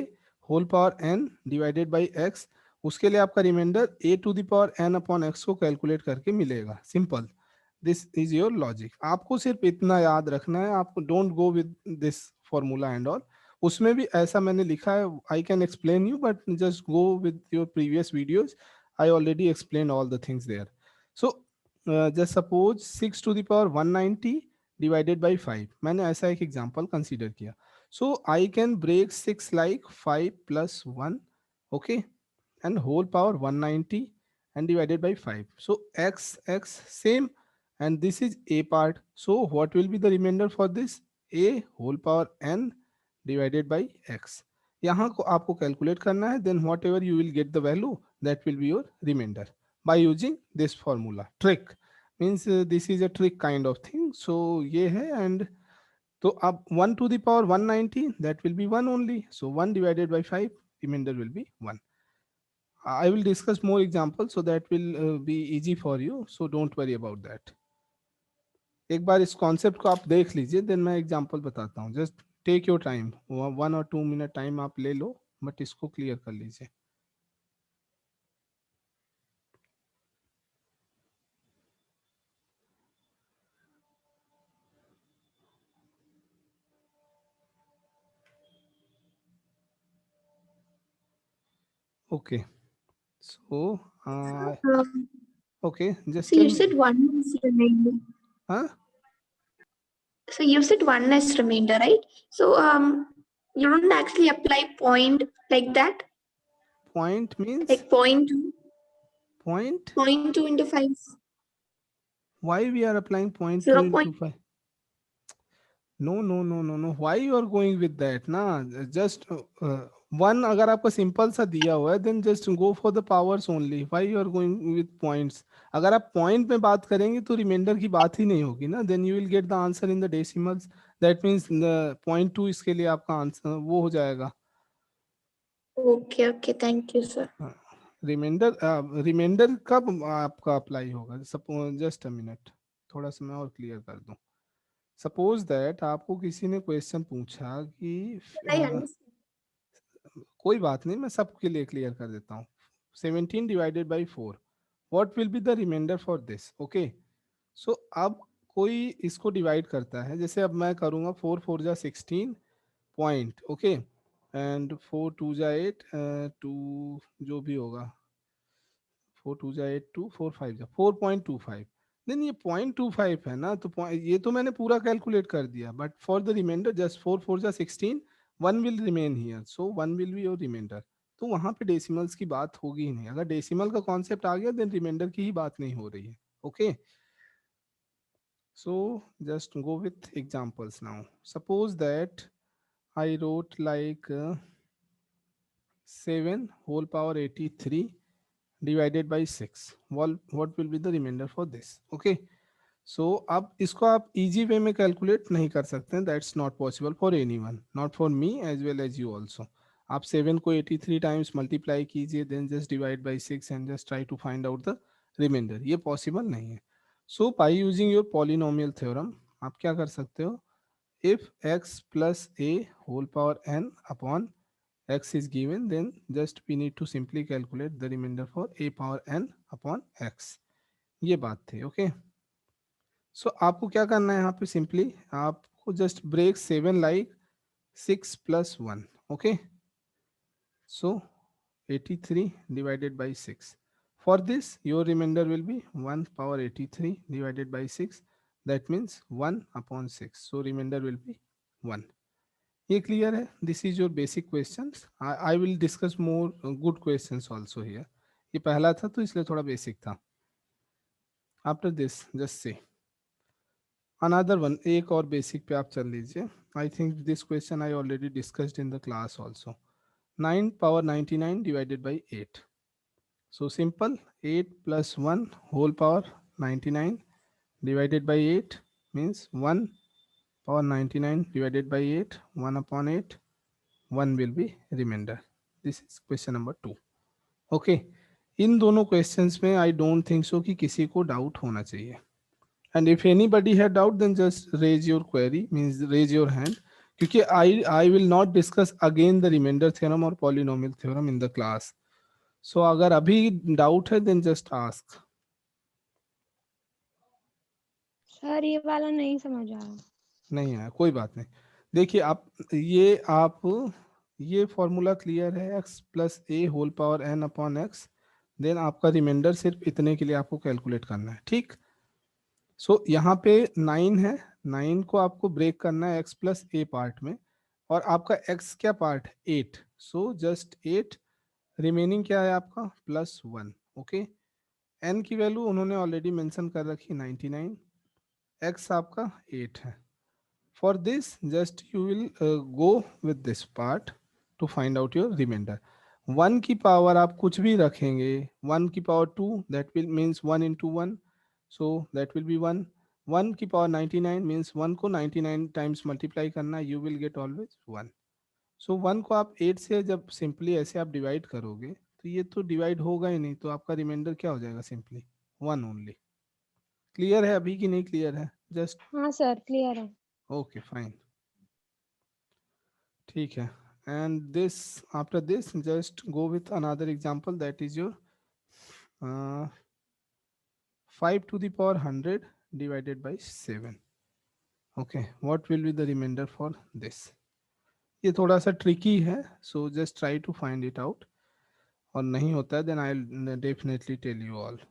whole power n divided by x, उसके लिए आपका remainder a to the power n upon x को कैलकुलेट करके मिलेगा. Simple, this is your logic. आपको सिर्फ इतना याद रखना है, आपको don't go with this formula and all. उसमें भी ऐसा मैंने लिखा है, I can explain you but just go with your previous videos. I already explain all the things there. So just suppose 6 to the power 190 divided by 5. मैंने ऐसा एक example consider किया. So I can break 6 like 5 plus 1, okay, and whole power 190 and divided by 5. So x same, and this is a part. So what will be the remainder for this? A whole power n divided by x. यहाँ को आपको calculate करना है, then whatever you will get the value that will be your remainder by using this formula. Trick means this is a trick kind of thing. So ये है, and तो अब 1 to the power 190 that will be 1 only. So 1 divided by 5, remainder will be 1. I will discuss more examples so that will be easy for you. So don't worry about that. एक बार इस concept को आप देख लीजिए, then मैं example बताता हूँ. Just take your time, 1 और 2 मिनट टाइम आप ले लो, बट इसको क्लियर कर लीजिए. Okay, so okay, just So tell you me. said one is remainder. Huh? So you said one is remainder, right? So you don't actually apply point like that. Point means Like point two. point. 0.2 into 5. Why we are applying 0.2 0. into 5? No. Why you are going with that? Nah, just one अगर आपका simple सा दिया हुआ है then just go for the powers only, why you are going with points. अगर आप point में बात करेंगे तो रिमाइंडर की बात ही नहीं होगी ना, then you will get the answer in the decimals, that means point two इसके लिए आपका आंसर वो हो जाएगा। Okay, okay. Thank you, sir. Remainder remainder कब आपका अप्लाई होगा, सपोज जस्ट अ मिनट, थोड़ा सा मैं और क्लियर कर दूं। सपोज दैट आपको किसी ने क्वेश्चन पूछा कि I understand. कोई बात नहीं, मैं सबके लिए क्लियर कर देता हूँ। 17 divided by 4, what will be the remainder for this? Okay, so अब कोई इसको डिवाइड करता है, जैसे अब मैं करूँगा 4 4 जा 16 पॉइंट, ओके, एंड 4 2 जा 8 2 जो भी होगा, 4 2 जा 8 2 4 5 जा 4.25, देन ये 0.25 है ना, तो ये तो मैंने पूरा कैलकुलेट कर दिया, but for the remainder just 4 4 जा 16, 1 will remain here, so 1 will be your remainder. तो वहां पे डेसिमल्स की बात होगी ही नहीं, अगर डेसिमल का कॉन्सेप्ट आ गया देन रिमाइंडर की ही बात नहीं हो रही है। Okay, so just go with examples now. Suppose that I wrote like 7 whole power 83 divided by 6. What will be the remainder for this? Okay, so अब इसको आप easy way में calculate नहीं कर सकते, that's not possible for anyone, not for me as well as you also. आप 7 को 83 times multiply कीजिए, then just divide by 6 and just try to find out the remainder, ये possible नहीं है। So by using your polynomial theorem आप क्या कर सकते हो, if x plus a whole power n upon x is given, then just we need to simply calculate the remainder for a power n upon x, ये बात थी। Okay, सो आपको क्या करना है यहाँ पे, सिंपली आपको just break 7 like 6 plus 1, okay, so 83 divided by 6. For this your remainder will be 1 power 83 divided by 6, that means 1 upon 6, so remainder will be 1. ये क्लियर है, this is your basic questions, I will discuss more good questions also here. ये पहला था तो इसलिए थोड़ा basic था। After this just say another one, एक और बेसिक पे आप चल लीजिए। I think this question I already discussed in the class also. 9 power 99 divided by 8. So simple, 8 plus 1 whole power 99 divided by 8 means 1 power 99 divided by 8, 1 upon 8, 1 will be remainder. This is question number 2. Okay, इन दोनों questions में आई don't think so कि किसी को doubt होना चाहिए, and if anybody had doubt then just raise your query, means raise your hand, क्योंकि I will not discuss again the remainder theorem और polynomial theorem in the class. So अगर अभी doubt है देन जस्ट आस्क। सर ये वाला नहीं समझ आया। नहीं आया कोई बात नहीं, देखिए आप ये फॉर्मूला क्लियर है, x plus a whole power n upon x, then आपका रिमाइंडर सिर्फ इतने के लिए आपको कैलकुलेट करना है, ठीक। सो यहाँ पे 9 है, 9 को आपको ब्रेक करना है x प्लस ए पार्ट में, और आपका x क्या पार्ट, 8, सो जस्ट 8, रिमेनिंग क्या है आपका प्लस 1, ओके। n की वैल्यू उन्होंने ऑलरेडी मेंशन कर रखी 99, x आपका 8 है। For this just you will go with this part to find out your remainder. 1 की पावर आप कुछ भी रखेंगे, 1 की power 2 that will means 1 into 1, so that will be 1. 1 की पावर 99 means 1 को 99 times multiply करना, you will get always 1. So 1 को आप 8 से जब सिंपली ऐसे आप डिवाइड करोगे तो ये तो डिवाइड होगा ही नहीं, तो आपका रिमाइंडर क्या हो जाएगा, सिंपली 1 ओनली। क्लियर है अभी कि नहीं क्लियर है? जस्ट हाँ सर क्लियर है। ओके फाइन, ठीक है। and this after this just go with another example, that is your 5 to the power 100 divided by 7. okay, what will be the remainder for this? ये थोड़ा सा tricky है, so just try to find it out, और नहीं होता है then I'll definitely tell you all.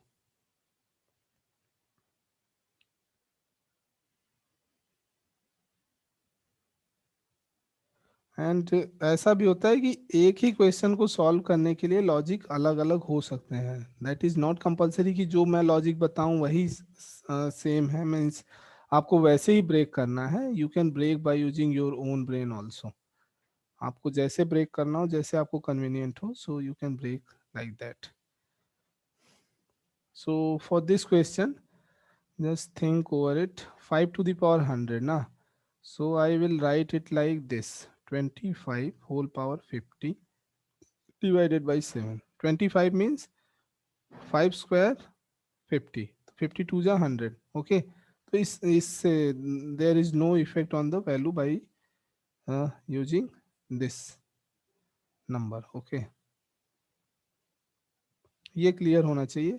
And ऐसा भी होता है कि एक ही क्वेश्चन को सॉल्व करने के लिए लॉजिक अलग अलग हो सकते हैं, दैट इज नॉट कंपलसरी कि जो मैं लॉजिक बताऊं वही सेम है, मीन्स आपको वैसे ही ब्रेक करना है, you can break by using your own brain also. आपको जैसे ब्रेक करना हो, जैसे आपको कन्वीनियंट हो, so you can break like that. So for this question, just think over it. 5 to the power 100 na. So I will write it like this: 25 whole power 50 divided by 7. 25 means 5 square 50. 52 is 100. Okay. So there is no effect on the value by using this number. Okay. ये clear होना चाहिए.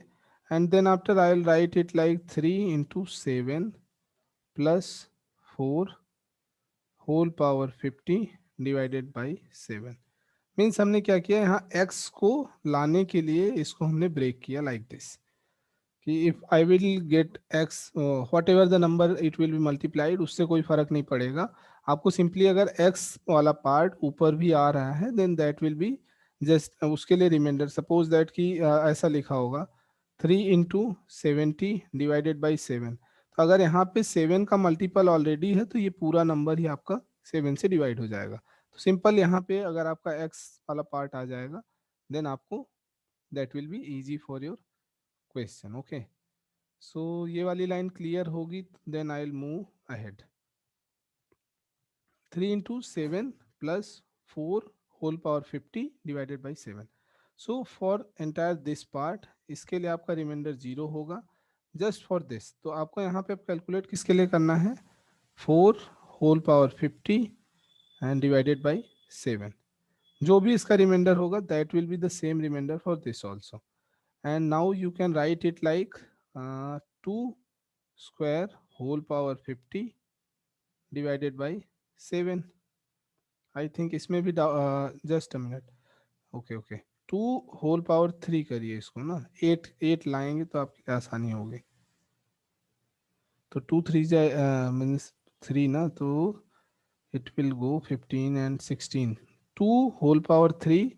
And then after I will write it like 3 into 7 plus 4 whole power 50 divided by 7. Means हमने क्या किया, यहाँ x को लाने के लिए इसको हमने ब्रेक किया लाइक दिस कि if I will get x what ever the number it will be multiplied, उससे कोई फर्क नहीं पड़ेगा. आपको सिंपली अगर x वाला पार्ट ऊपर भी आ रहा है then that will be just उसके लिए रिमाइंडर. सपोज दैट कि ऐसा लिखा होगा 3 इंटू 70 डिवाइडेड बाई 7. तो अगर यहाँ पे 7 का मल्टीपल ऑलरेडी है तो ये पूरा नंबर ही आपका 7 से डिवाइड हो जाएगा. तो सिंपल यहाँ पे अगर आपका x वाला पार्ट आ जाएगा देन आपको that will be easy for your question. Okay, so ये वाली लाइन क्लियर होगी then I will move ahead. 3 into 7 plus 4 whole power 50 divided by 7. So for entire this part इसके लिए आपका रिमाइंडर 0 होगा जस्ट फॉर दिस. तो आपको यहाँ पे कैलकुलेट किसके लिए करना है, 4 whole power 50 and divided by 7. जो भी इसका रिमाइंडर होगा that will be the same remainder for this also. And now you can write it like 2 square whole power 50 divided by 7. I think इसमें भी just a minute. Okay okay, 2 whole power 3 करिए इसको ना, 8 लाएंगे तो आपकी आसानी होगी. तो 2 3 जाए मीन्स 3 ना, तो it will go 15 and 16. 2 whole power 3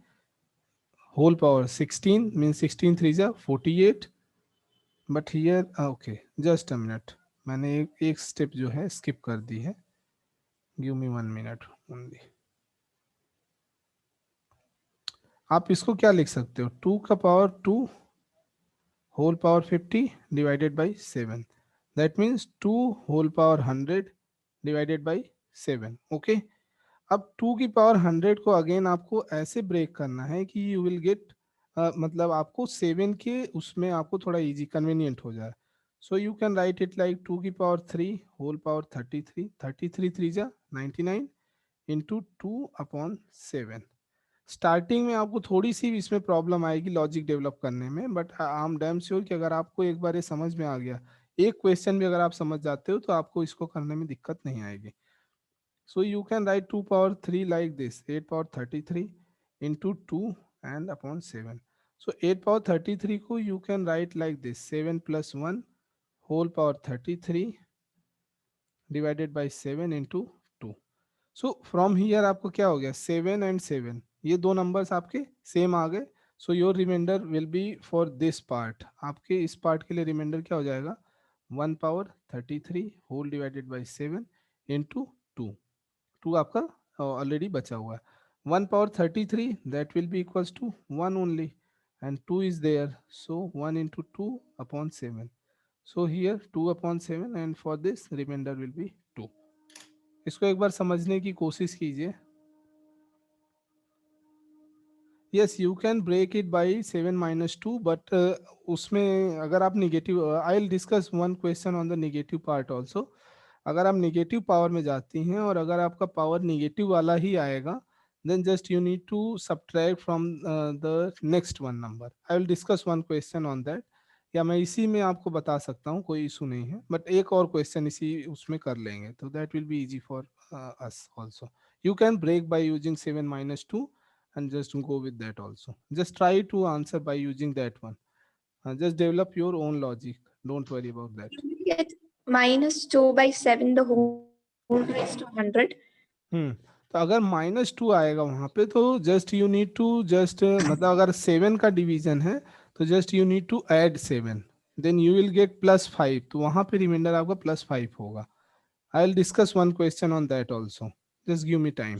whole power 16 means 16 3 जा 48. But here okay just a minute, मैंने एक स्टेप जो है स्किप कर दी है. Give me 1 minute only. आप इसको क्या लिख सकते हो, 2 का power 2 whole power 50 divided by 7. That means 2 whole power 100 divided by 7. Okay, अब 2 की पावर 100 को अगेन आपको ऐसे ब्रेक करना है कि यू विल गेट मतलब आपको 7 के उसमें आपको थोड़ा इजी कन्वीनियंट हो जाए. सो you can write it like 2 की पावर 3 होल पावर 33. 33 3 जा 99 इंटू 2 अपॉन 7. स्टार्टिंग में आपको थोड़ी सी इसमें प्रॉब्लम आएगी लॉजिक डेवलप करने में, but I am damn sure कि अगर आपको एक बार ये समझ में आ गया, एक क्वेश्चन भी अगर आप समझ जाते हो तो आपको इसको करने में दिक्कत नहीं आएगी. So you can write 2 power 3 like this, 8 power 33 into 2 and upon 7. So 8 power 33 को you can write like this, 7 plus 1 whole power 33 divided by 7 into 2. So from here आपको क्या हो गया, 7 and 7 ये दो नंबर्स आपके सेम आ गए. So your remainder will be for this part. आपके इस पार्ट के लिए रिमाइंडर क्या हो जाएगा, 1 power 33 whole divided by 7 into 2. 2 आपका ऑलरेडी बचा हुआ है. 1 power 33 that will be equals to 1 only and 2 is there, so 1 into 2 upon 7. So here 2 upon 7 and for this remainder will be 2. इसको एक बार समझने की कोशिश कीजिए. Yes you can break it by 7 minus 2, but उसमें अगर आप negative, I will discuss one question on the negative part also. अगर आप निगेटिव पावर में जाती हैं और अगर आपका पावर निगेटिव वाला ही आएगा then just you need to subtract from the next one number. I will discuss one question on that, या मैं इसी में आपको बता सकता हूँ, कोई इशू नहीं है. बट एक और क्वेश्चन इसी उसमें कर लेंगे तो that will be easy for us also. You can break by using 7 minus 2 and just go with that also. Just try to answer by using that one. Just develop your own logic. Don't worry about that. You will get minus 2 by 7 the whole raised to 100. तो अगर -2 आएगा वहां पे तो just you need to just मतलब अगर 7 का division है तो just you need to add 7, then you will get +5. तो वहां पे रिमाइंडर आपका +5 होगा. I will discuss one question on that also. Just give me time.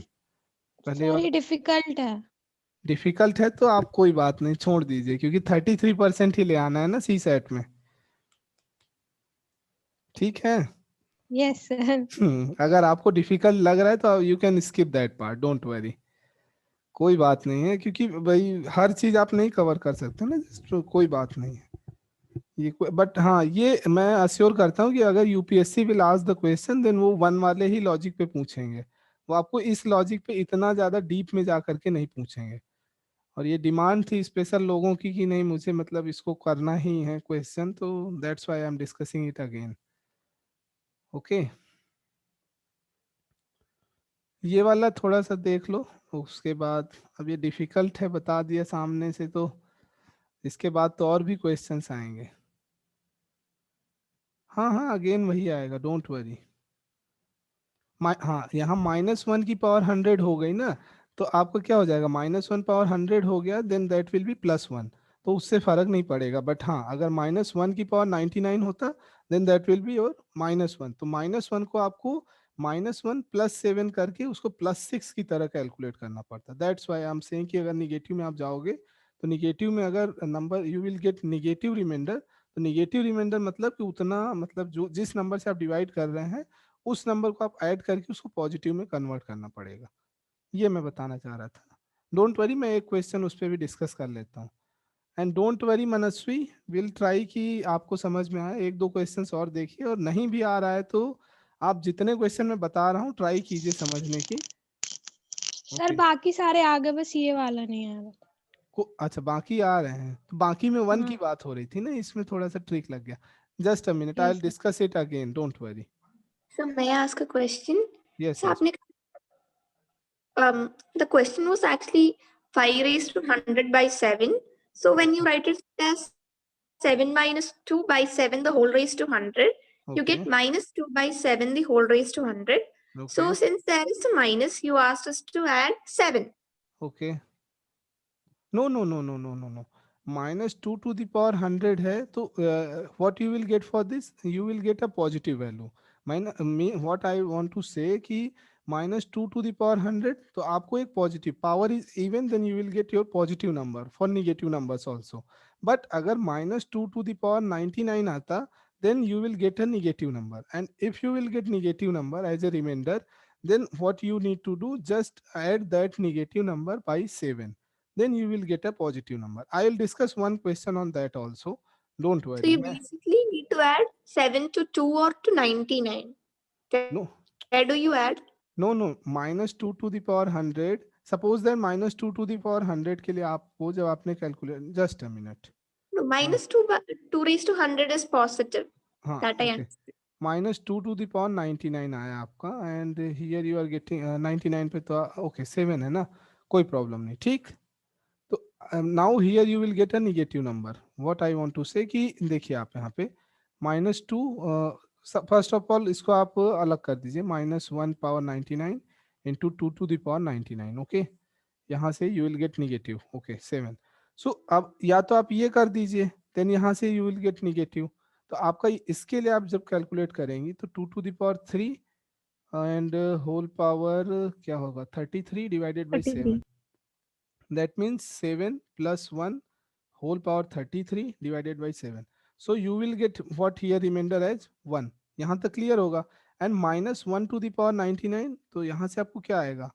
पहले सर ये डिफिकल्ट है। डिफिकल्ट है तो आप कोई बात नहीं, छोड़ दीजिए, क्योंकि 33% ही ले आना है ना सी सेट में। ठीक है। Yes sir. अगर आपको डिफिकल्ट लग रहा है तो you can skip that part, don't worry, कोई बात नहीं है, क्योंकि भाई हर चीज आप नहीं कवर कर सकते ना, तो कोई बात नहीं है ये। बट हाँ, ये मैं अश्योर करता हूँ कि अगर UPSC will ask the question, then वो वन वाले ही लॉजिक पे पूछेंगे, वो आपको इस लॉजिक पे इतना ज्यादा डीप में जा करके नहीं पूछेंगे। और ये डिमांड थी स्पेशल लोगों की कि नहीं मुझे मतलब इसको करना ही है क्वेश्चन, तो that's why I am discussing it again. Okay, ये वाला थोड़ा सा देख लो, उसके बाद अब ये डिफिकल्ट है बता दिया सामने से, तो इसके बाद तो और भी क्वेश्चंस आएंगे। हाँ हाँ, अगेन वही आएगा, डोंट वरी। हाँ, यहाँ -1 की पावर 100 हो गई ना, तो आपको क्या हो जाएगा, -1 पावर 100 हो गया, देन दैट विल बी +1, तो उससे फर्क नहीं पड़ेगा। बट हाँ, अगर -1 की पावर 99 होता, देन दैट विल बी और -1, तो -1 को आपको -1 +7 करके उसको +6 की तरह कैलकुलेट करना पड़ता। That's why I am saying कि अगर निगेटिव में आप जाओगे, तो निगेटिव में अगर number you will get negative remainder, तो निगेटिव रिमाइंडर मतलब कि उतना, मतलब जो जिस नंबर से आप डिवाइड कर रहे हैं उस नंबर को आप ऐड करके उसको पॉजिटिव में कन्वर्ट करना पड़ेगा। ये मैं बताना चाह रहा था। डोंट वरी, मैं एक क्वेश्चन उस पर भी डिस्कस कर लेता हूँ। And don't worry Manasvi, will try कि आपको समझ में आए, एक दो क्वेश्चंस और देखिए, और नहीं भी आ रहा है तो आप जितने क्वेश्चन मैं बता रहा हूँ ट्राई कीजिए समझने की। Sir okay. बाकी सारे आ गए, बस ये वाला नहीं आया। अच्छा, बाकी आ रहे हैं, तो बाकी में 1 की हाँ। बात हो रही थी ना, इसमें थोड़ा सा ट्रिक लग गया। Just a minute, I yes will sir. Discuss it again, don't worry. So may I ask a question? Yes So yes. आपने the question was actually 5 raised to 100 by 7. So when you write it as 7 minus 2 by 7 the whole raised to 100, you okay get minus 2 by 7 the whole raised to 100. Okay So since there is a minus, you asked us to add 7. Okay. No no no no no no no, -2 to the power 100 है, तो what you will get for this, you will get a positive value. What I want to say कि -2 to the power 100, तो आपको एक positive power is even, then you will get your positive number for negative numbers also. But अगर -2 to the power 99 आता, then you will get a negative number, and if you will get negative number as a remainder, then what you need to do, just add that negative number by 7, then you will get a positive number. I will discuss one question on that also, don't So worry. you basically need to add 7 to 2 or to 99. No Where do you add? no no, -2 to the power 100, suppose that -2 to the power 100 के लिए आपको जब आपने calculate, just a minute, No, हाँ minus 2, 2 raised to 100 is positive. हाँ That I okay, understand. -2 to the power 99 आया आपका, and here you are getting 99 पे, तो ओके 7 है ना, कोई प्रॉब्लम नहीं, ठीक। तो now here you will get a negative number. What I want to say कि देखिए आप यहाँ पे -2, फर्स्ट ऑफ ऑल इसको आप अलग कर दीजिए, -1 power 99 into 2 to the power 99, okay. यहाँ से you will get negative, okay 7। सो अब या तो आप ये कर दीजिए, देन यहाँ से यू विल गेट निगेटिव। तो आपका इसके लिए आप जब कैलकुलेट करेंगी तो 2 to the power 3 and whole power क्या होगा, 33 divided by 7, 33. that means 7 plus 1 whole power 33 divided by 7. So you will get what here remainder as 1, यहाँ तक क्लियर होगा। एंड -1 to the power 99, तो यहाँ से आपको क्या आएगा,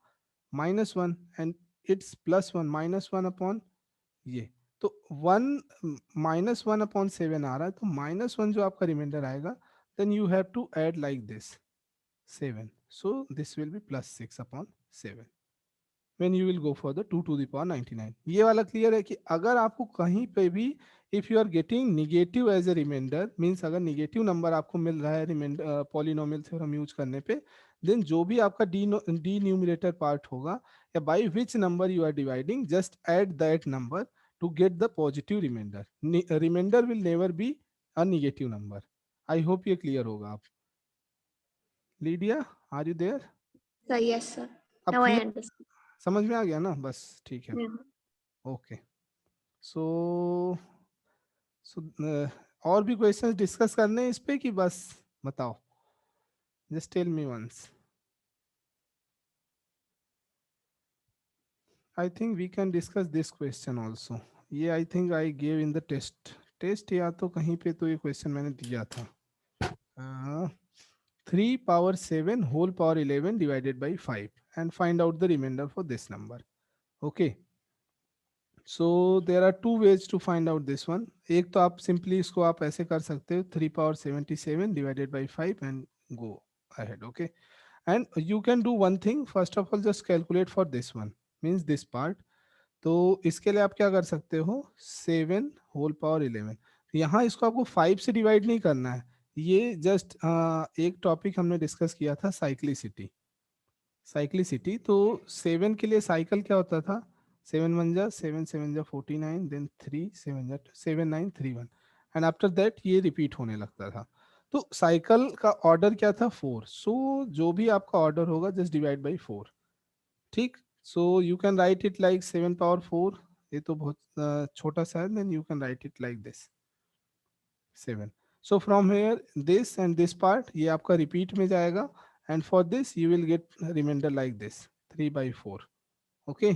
-1, एंड इट्स +1, -1 अपॉन ये, तो 1 -1/7 आ रहा है, तो -1 जो आपका रिमाइंडर आएगा, then you have to add like this 7, so this will be +6/7 when you will go for the 2 to the power 99। ये वाला क्लियर है कि अगर आपको कहीं पे भी if you are getting negative as a remainder, means अगर निगेटिव नंबर आपको मिल रहा है रिमाइंडर पॉलिनोमियल थ्योरम यूज करने पे, देन जो भी आपका डी न्यूमरेटर पार्ट होगा या by which number you are dividing, just add that number to get the positive remainder. Remainder will never be a negative number. I hope ये clear होगा आप। Lydia, are you there? So yes, sir. अब Now I clear, understand. समझ में आ गया ना, बस ठीक है। Yeah. ओके, सो सो और भी क्वेश्चंस डिस्कस करने हैं इस पे कि बस बताओ, just tell me once. I think we can discuss this question also. ये I think I gave in the test या तो कहीं पे तो ये question मैंने दिया था. 3 power 7 whole power 11 divided by 5 and find out the remainder for this number. Okay. So there are two ways to find out this one. एक तो आप simply इसको आप ऐसे कर सकते हो 3 power 77 divided by 5 and go ahead. Okay. And you can do one thing. First of all, just calculate for this one. Means this part. तो इसके लिए आप क्या कर सकते हो 7 होल पावर 11. यहाँ इसको आपको 5 से डिवाइड नहीं करना है. ये जस्ट एक टॉपिक हमने डिस्कस किया था साइक्लिसिटी. तो 7 के लिए साइकिल क्या होता था 7 49 देन 3 7 9 3 1 एंड आफ्टर दैट ये रिपीट होने लगता था. तो साइकिल का ऑर्डर क्या था 4. सो जो भी आपका ऑर्डर होगा जस्ट डिवाइड बाई 4. ठीक. So you can write it like 7 power 4. ये तो बहुत छोटा सा है. Then you can write it like this 7. So from here this and this part ये आपका रिपीट में जाएगा and for this you will get remainder like this 3/4. Okay.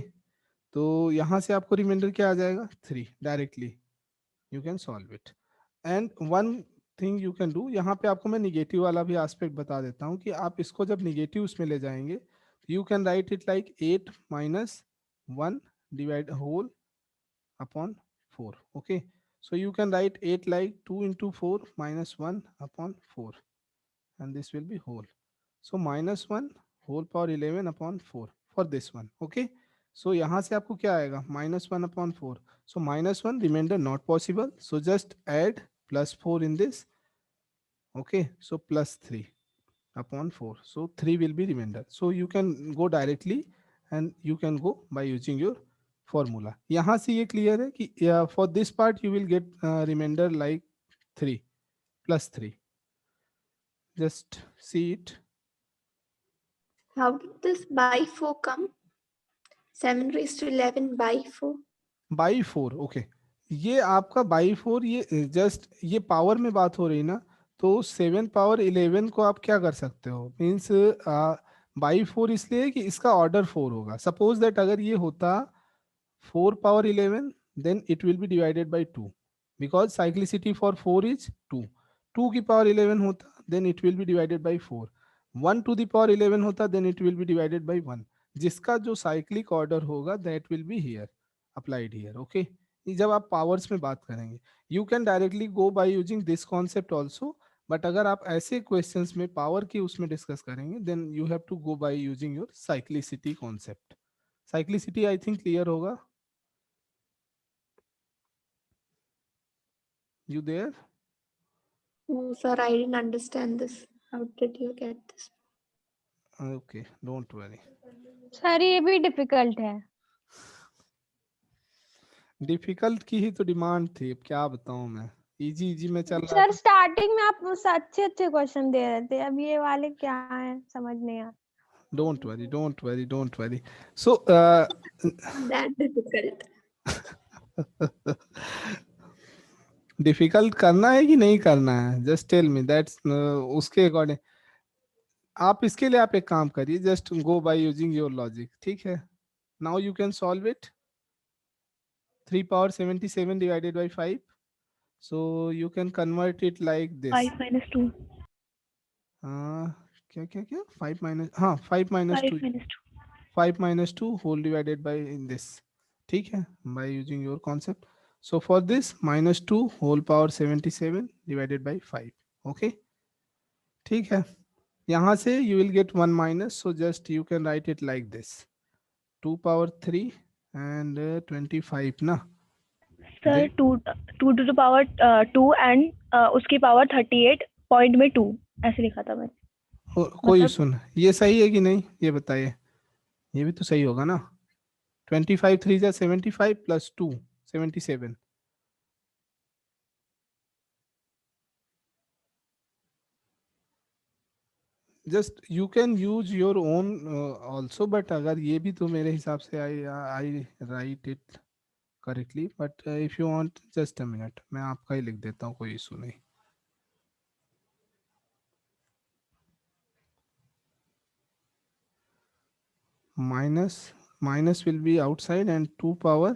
तो यहाँ से आपको रिमाइंडर क्या आ जाएगा 3 directly. You can solve it. And one thing you can do, यहाँ पे आपको मैं निगेटिव वाला भी एस्पेक्ट बता देता हूँ कि आप इसको जब निगेटिव उसमें ले जाएंगे you can write it like 8 minus 1 divide whole upon 4. Okay. So you can write 8 like 2 into 4 minus 1 upon 4 and this will be whole. So minus 1 whole power 11 upon 4 for this one. Okay. So यहाँ से आपको क्या आएगा minus 1 upon 4. So minus 1 remainder not possible. So just add plus 4 in this. Okay. So plus 3 upon 4. So 3 will be remainder. So you can go directly and you can go by using your formula. यहाँ से ये clear है कि for this part you will get remainder like 3 plus 3. Just see it. How did this by 4 come? 7 raised to 11 by 4. By 4. Okay. ये आपका by 4 ये just ये power में बात हो रही ना. तो 7 पावर 11 को आप क्या कर सकते हो मीन्स बाई 4 इसलिए कि इसका ऑर्डर 4 होगा. सपोज दैट अगर ये होता 4 power 11 then it will be divided by 2 because cyclicity for 4 is 2. 2 की power 11 होता then it will be divided by 4. 1 to the power 11 होता then it will be divided by 1. जिसका जो cyclic order होगा that will be here applied here. Okay. ये जब आप powers में बात करेंगे you can directly go by using this concept also. But अगर आप ऐसे क्वेश्चंस में पावर की उसमें डिस्कस करेंगे then you have to go by using your cyclicity concept. Cyclicity I think clear होगा. You there? No, sir, I didn't understand this. How did you get this? Okay, don't worry. Sir ये भी difficult है. Difficult की ही तो demand थी. अब क्या बताऊं मैं. इजी इजी में चल रहा सर था. स्टार्टिंग में आप अच्छे अच्छे क्वेश्चन दे रहे थे, अब ये वाले क्या हैं समझ नहीं आ. Don't worry, don't worry, don't worry. So That difficult. Difficult करना है कि नहीं करना है जस्ट टेल मी दैट्स उसके अकॉर्डिंग. आप इसके लिए आप एक काम करिए just go by using your logic. ठीक है. Now you can solve it 3 power 77 divided by 5. So you can convert it like this. 5 minus 2. क्या क्या क्या 5 minus हाँ 5 minus 2. 5 minus 2 whole divided by in this. ठीक है. By using your concept. So for this minus 2 whole power 77 divided by 5. Okay. ठीक है. यहाँ से you will get 1 minus. So just you can write it like this. 2 power 3 and 25 ना. Sir 2 to the power 2 and उसकी power 38 point में 2 ऐसे लिखा था मैंने. कोई सुन ये सही है कि नहीं ये बताइए. ये भी तो सही होगा ना. 25 3 जा 75 plus 2 77. Just you can use your own also but अगर ये भी तो मेरे हिसाब से I write it correctly but if you want just a minute मैं आपका ही लिख देता हूँ. कोई इशू नहीं. Minus minus will be outside and 2 power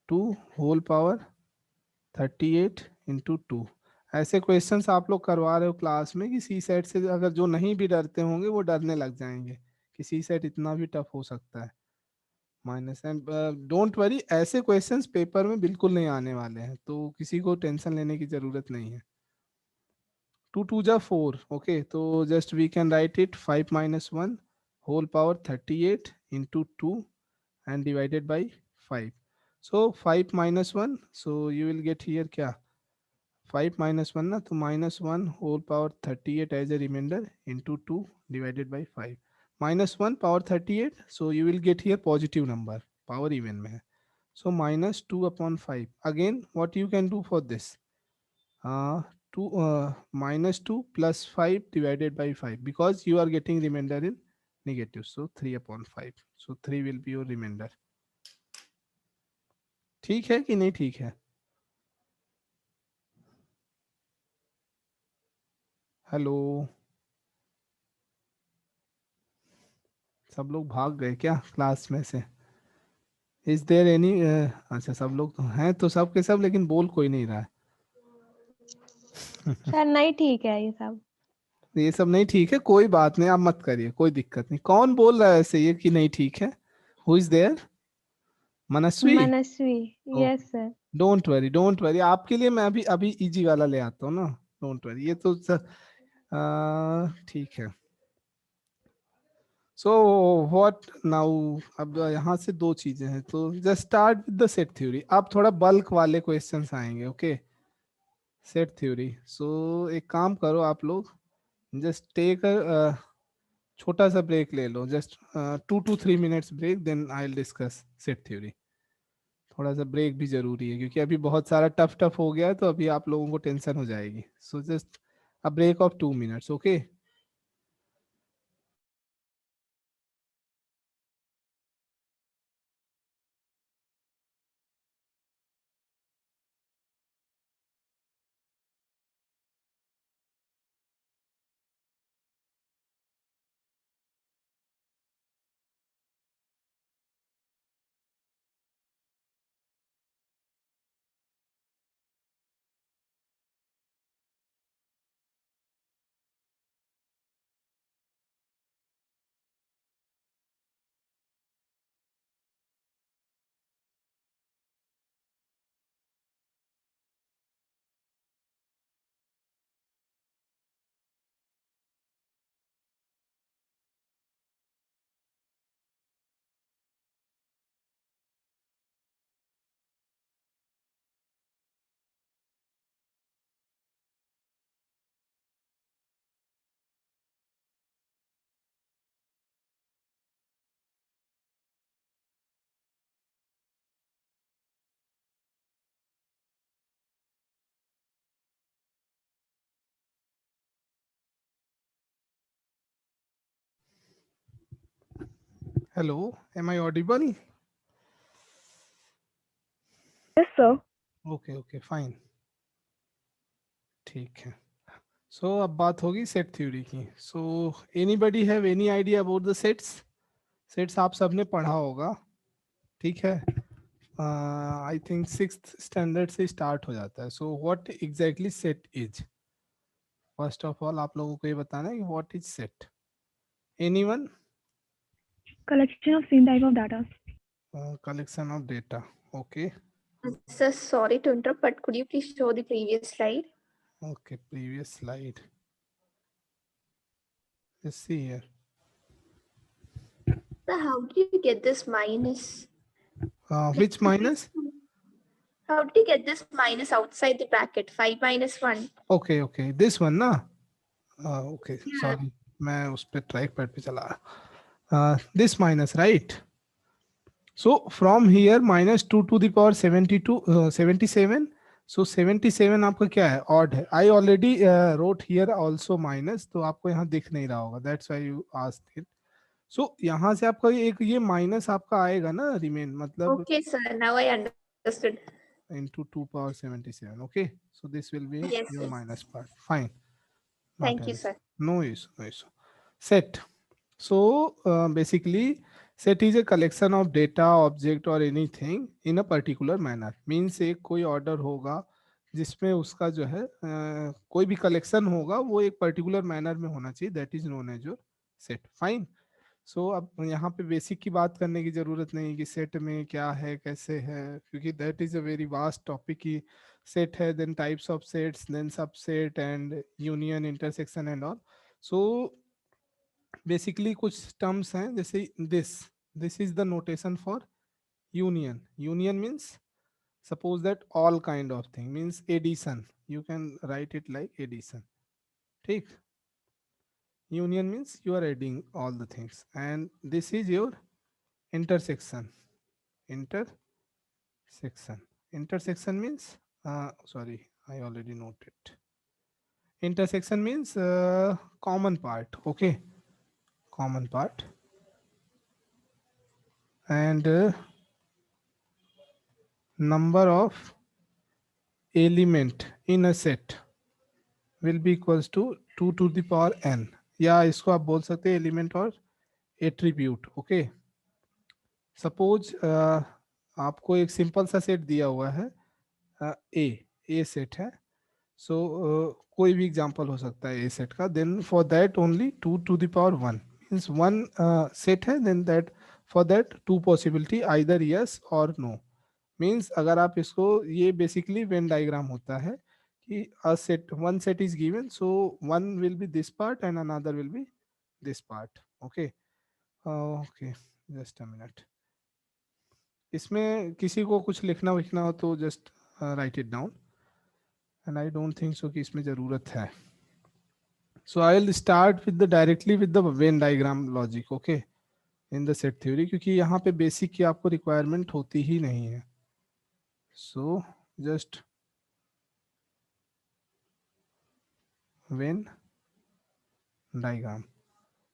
2 whole power 38 into 2। ऐसे क्वेश्चंस आप लोग करवा रहे हो क्लास में कि सी सेट से अगर जो नहीं भी डरते होंगे वो डरने लग जाएंगे कि सी सेट इतना भी टफ हो सकता है। माइनस एंड डोंट वरी, ऐसे क्वेश्चंस पेपर में बिल्कुल नहीं आने वाले हैं, तो किसी को टेंशन लेने की जरूरत नहीं है। 2 2 जा 4, ओके, तो just we can write it 5 minus 1 whole power 38 into 2 and divided by 5. So 5 minus 1, so you will get here क्या 5 minus 1 ना, तो minus 1 whole power 38 as a remainder into 2 divided by 5. Minus 1 power 38, so you will get here positive number, power even में है, so minus 2 upon 5. Again what you can do for this, 2 minus 2 plus 5 divided by 5, because you are getting remainder in negative, so 3 upon 5, so 3 will be your remainder। ठीक है कि नहीं ठीक है? Hello, सब लोग भाग गए क्या क्लास में से? इज देयर एनी, अच्छा सब लोग तो हैं, तो सब के सब, लेकिन बोल कोई नहीं रहा है। सर नहीं ठीक है ये सब। ये सब नहीं ठीक है, कोई बात नहीं, आप मत करिए, कोई दिक्कत नहीं। कौन बोल रहा है ऐसे ये कि नहीं ठीक है? Who is there? Manasvi? Manasvi, yes sir. Don't worry, आपके लिए मैं अभी अभी इजी वाला ले आता हूँ ना, डोंट वरी, ये तो ठीक है। सो व्हाट नाउ, अब यहाँ से दो चीजें हैं, तो just start with the set theory. अब थोड़ा बल्क वाले क्वेश्चंस आएंगे, ओके, सेट थ्योरी। सो एक काम करो आप लोग, जस्ट टेक छोटा सा ब्रेक ले लो, just 2 to 3 minutes break, then I will discuss set theory. थोड़ा सा ब्रेक भी जरूरी है क्योंकि अभी बहुत सारा टफ टफ हो गया है, तो अभी आप लोगों को टेंशन हो जाएगी। So just a break of 2 minutes, okay. Hello, am I audible? Yes sir. Okay okay fine, ठीक है। सो अब बात होगी सेट थ्योरी की। So anybody have any idea about the sets? Sets आप सबने पढ़ा होगा, ठीक है। आई थिंक 6th स्टैंडर्ड से स्टार्ट हो जाता है। So what exactly set is? First of all आप लोगों को ये बताना है कि what is set. Anyone? Collection of same type of data. Collection of data, okay Sir, sorry to interrupt, but could you please show the previous slide? Okay, previous slide, let's see here. Sir, how did you get this minus? Which minus? How did you get this minus outside the bracket? 5 minus 1. Okay, okay, this one ना? Okay, Yeah. sorry, मैं उस पे track pad पे चला। This minus, right? So from here minus 2 to the power 72, 77. So 77 आपका क्या है? Odd है। I already wrote here also minus, तो आपको यहाँ दिख नहीं रहा होगा, that's why you asked it. So यहाँ से आपका एक ये माइनस आपका आएगा ना, रिमेन मतलब Okay, sir. Now I understood. into 2 power 77, okay, so this will be Yes, your yes. minus part, fine. Not Thank you, an issue. sir. No issue, no issue. Set. So basically Set is a collection of data, object or anything in a particular manner. Means एक कोई order होगा जिसमें उसका जो है कोई भी collection होगा वो एक particular manner में होना चाहिए. That is known as your set. Fine. सो अब यहाँ पे बेसिक की बात करने की जरूरत नहीं कि सेट में क्या है कैसे है, क्योंकि that is a very vast topic की सेट है, then types of sets, then subset and union, intersection and all. So basically कुछ टर्म्स हैं जैसे this is the notation for union. Union means suppose that all kind of thing, means addition, you can write it like addition. ठीक. Union means you are adding all the things, and this is your intersection. Intersection means sorry, I already noted. Intersection means common part. Okay, common part. And number of element in a set will be equals to 2 to the power n, या इसको आप बोल सकते हैं element और attribute. Okay, suppose आपको एक simple सा सेट दिया हुआ है, ए सेट है. सो कोई भी एग्जांपल हो सकता है ए सेट का. Then for that only 2 to the power 1 means one set है. Then that for that two possibility either yes और नो. मीन्स अगर आप इसको, ये बेसिकली वेन डायग्राम होता है कि a set, one set is given, so one will be this part and another will be this part. Okay. Okay, just a minute. इसमें किसी को कुछ लिखना विखना हो तो just write it down, and I don't think so कि इसमें जरूरत है. So I will start with the directly with the Venn diagram logic. Okay, in the set theory, क्योंकि यहाँ पे बेसिक की आपको रिक्वायरमेंट होती ही नहीं है. So just Venn diagram.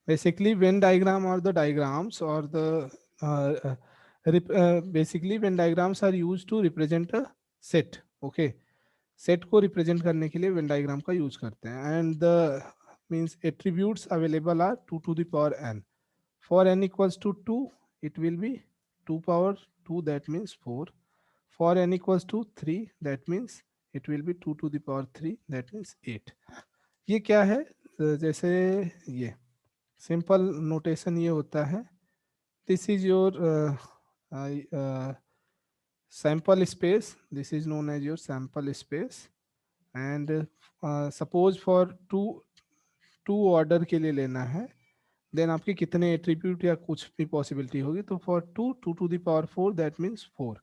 Basically, Venn diagram or the diagrams or the basically Venn diagrams are used to represent a set. Okay, set को represent करने के लिए Venn diagram का use करते हैं. And the means attributes available are 2 to the power n. For n equals to 2, it will be 2 power 2, that means 4. For n equals to 3, that means it will be 2 to the power 3, that means 8. ये क्या है, जैसे ये simple notation ये होता है, this is your sample space, this is known as your sample space. And suppose for two order के लिए लेना है, देन आपके कितने एट्रीब्यूट या कुछ भी पॉसिबिलिटी होगी. तो for 2 to the power 4, that means 4.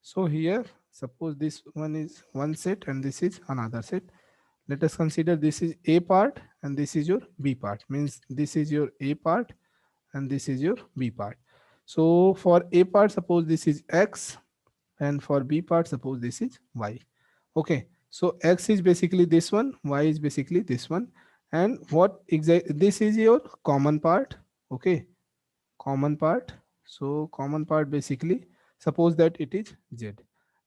So here suppose this one is one set and this is another set. Let us consider this is A part and this is your B part, means this is your A part and this is your B part. So for A part, suppose this is X, and for B part, suppose this is Y. Okay, so X is basically this one, Y is basically this one, and what exactly, this is your common part. Okay, common part. So common part basically, suppose that it is Z,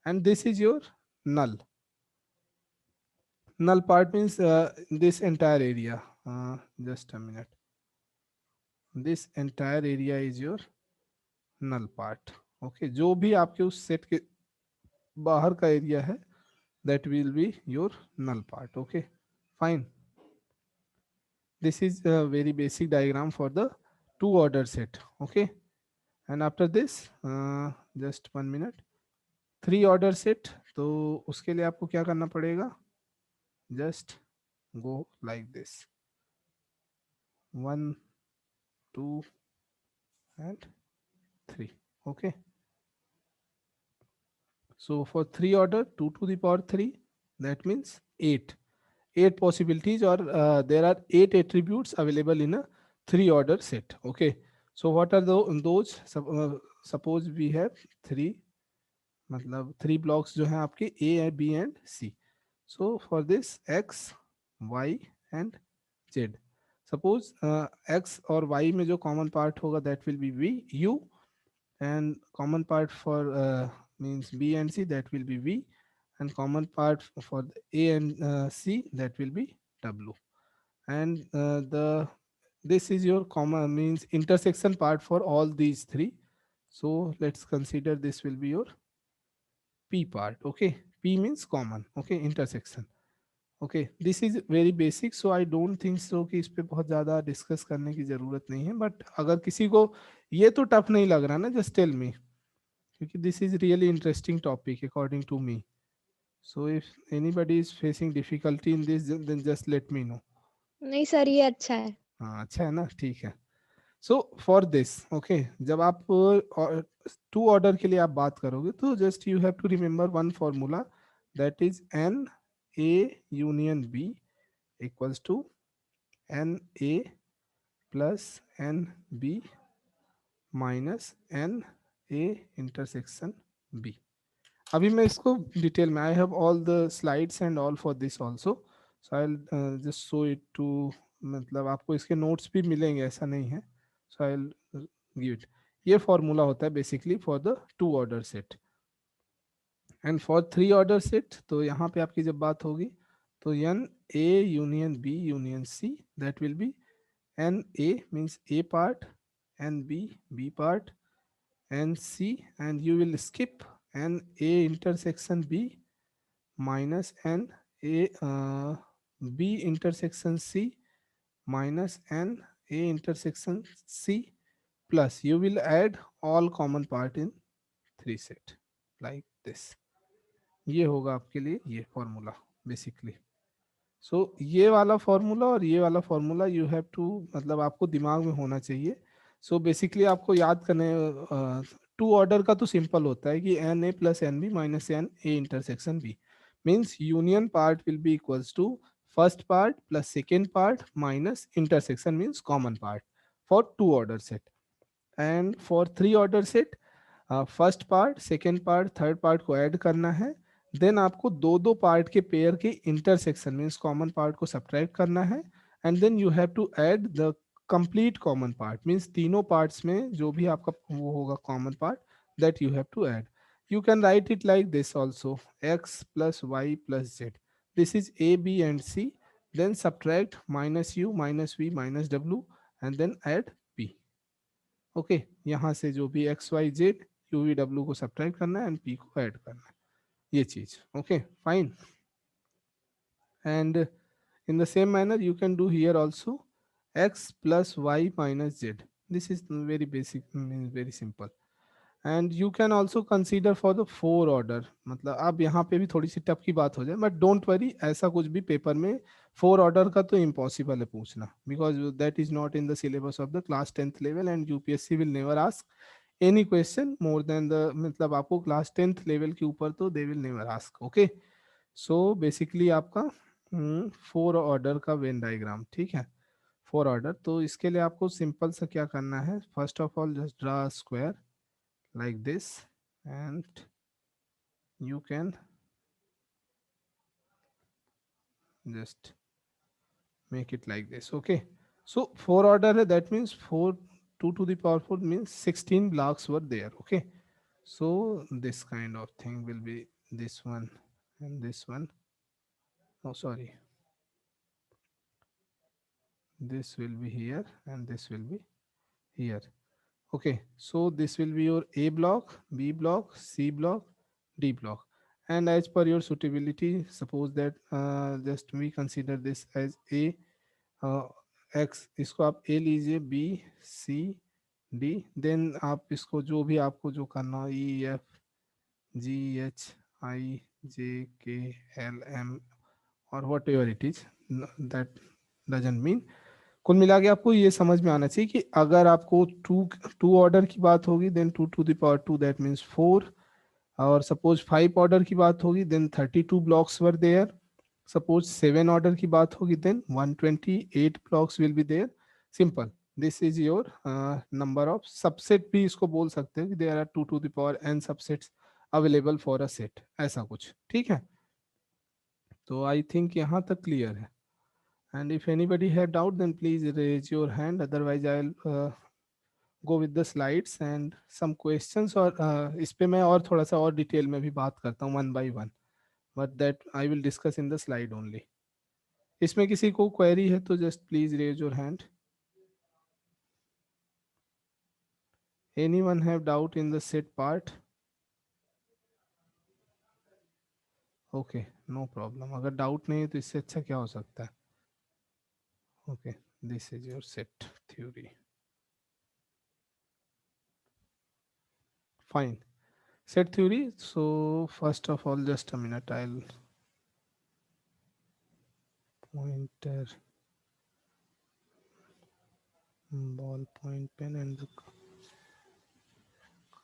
and this is your null. Null part means this entire area. Just a minute. This entire area is your null part. Okay, जो भी आपके उस set के बाहर का area है, that will be your null part. Okay, fine. This is a very basic diagram for the two order set. Okay, and after this, just 1 minute, 3 order set. तो उसके लिए आपको क्या करना पड़ेगा, just go like this, 1 2 and 3. Okay, so for 3 order, 2 to the power 3, that means 8 possibilities, or there are 8 attributes available in a 3 order set. Okay, so what are those? Suppose we have 3, मतलब 3 blocks जो हैं आपके A, B and C. So for this X, Y and Z, suppose X और Y में जो common part होगा, that will be V, U, and common part for means B and C, that will be V, and common part for A and C, that will be W. And the this is your comma means intersection part for all these three. So let's consider this will be your P part. Okay, P means common. Okay, intersection. Okay this is very basic, so I don't think so कि इस पे बहुत ज़्यादा discuss करने की ज़रूरत नहीं है, बट अगर किसी को ये तो टफ नहीं लग रहा ना, जस्ट टेल मी, क्योंकि this is really interesting topic according to me. So if anybody is facing difficulty in this then just let me know. नहीं सर ये अच्छा है। हाँ अच्छा है ना, ठीक है. सो फॉर दिस ओके, जब आप टू ऑर्डर के लिए आप बात करोगे तो just you have to remember one formula, that is n A union B equals to n A plus n B minus n A intersection B. अभी मैं इसको डिटेल में, I have all the slides and all for this also, so I just show it to, मतलब आपको इसके notes भी मिलेंगे, ऐसा नहीं है. So I give it. ये फॉर्मूला होता है basically for the two order set. And for three order set तो यहाँ पे आपकी जब बात होगी तो N A union B union C, that will be n A means A part, N B B part, n C, and you will skip n A intersection B minus n A B intersection C minus n a intersection c plus you will add all common part in 3 set like this. ये होगा आपके लिए ये formula basically. सो ये वाला formula और ये वाला फॉर्मूला यू हैव टू, मतलब आपको दिमाग में होना चाहिए. सो बेसिकली आपको याद करने, टू ऑर्डर का तो सिंपल होता है कि n A plus n B minus n A intersection B means union part will be equals to first part plus second part minus intersection means common part for two order set. And for three order set first part second part third part को add करना है, then आपको दो दो part के pair के intersection means common part को subtract करना है, and then you have to add the complete common part means तीनों पार्ट्स में जो भी आपका वो होगा common part, that you have to add. You can write it like this also, x plus y plus z. This is a, b and c. Then subtract minus u minus v minus w and then add p. Okay, यहाँ से जो भी x y z u v w को subtract करना है and p को add करना है, ये चीज. Okay, fine. And in the same manner you can do here also, x plus y minus z. This is very basic, means very simple. And you can also consider for the four order, मतलब अब यहाँ पे भी थोड़ी सी tough की बात हो जाए, बट डोंट वरी, ऐसा कुछ भी पेपर में फोर ऑर्डर का तो इम्पॉसिबल है पूछना, because that is not in the syllabus of the class 10th level and UPSC will never ask any question more than the, मतलब आपको क्लास 10th लेवल के ऊपर तो they will never ask. Okay, so basically आपका four order का Venn diagram, ठीक है, four order. तो इसके लिए आपको सिंपल सा क्या करना है, first of all just draw square like this and you can just make it like this. Okay, so four order hai, that means 4 2 to the power 4 means 16 blocks were there. Okay, so this kind of thing will be this one and this one, oh sorry, this will be here and this will be here. Okay, so this will be your A block, B block, C block, D block, and as per your suitability, suppose that just we consider this as A X, इसको आप A लीजिए, B C D, then आप इसको जो भी आपको जो करना हो E F G H I J K L M or whatever it is, that doesn't mean. कुल मिला के आपको ये समझ में आना चाहिए कि अगर आपको टू ऑर्डर की बात होगी then 2 to the power 2 that means 4, और सपोज 5 ऑर्डर की बात होगी then 32 blocks were there, suppose 7 order की बात होगी then 128 blocks will be there. Simple, this is your number of subset भी इसको बोल सकते हैं कि there are 2 to the power n subsets available for a set, ऐसा कुछ, ठीक है. तो आई थिंक यहाँ तक क्लियर है. And if anybody have doubt, then please raise your hand. Otherwise, I'll go with the slides and some questions. और इस पे मैं और थोड़ा सा और डिटेल में भी बात करता हूँ one by one. But that I will discuss in the slide only. इसमें किसी को query है तो just please raise your hand. Anyone have doubt in the set part? Okay, no problem. अगर डाउट नहीं है तो इससे अच्छा क्या हो सकता है? Okay, this is your set theory. Fine. Set theory. So first of all, just a minute. I'll pointer, ball point pen and the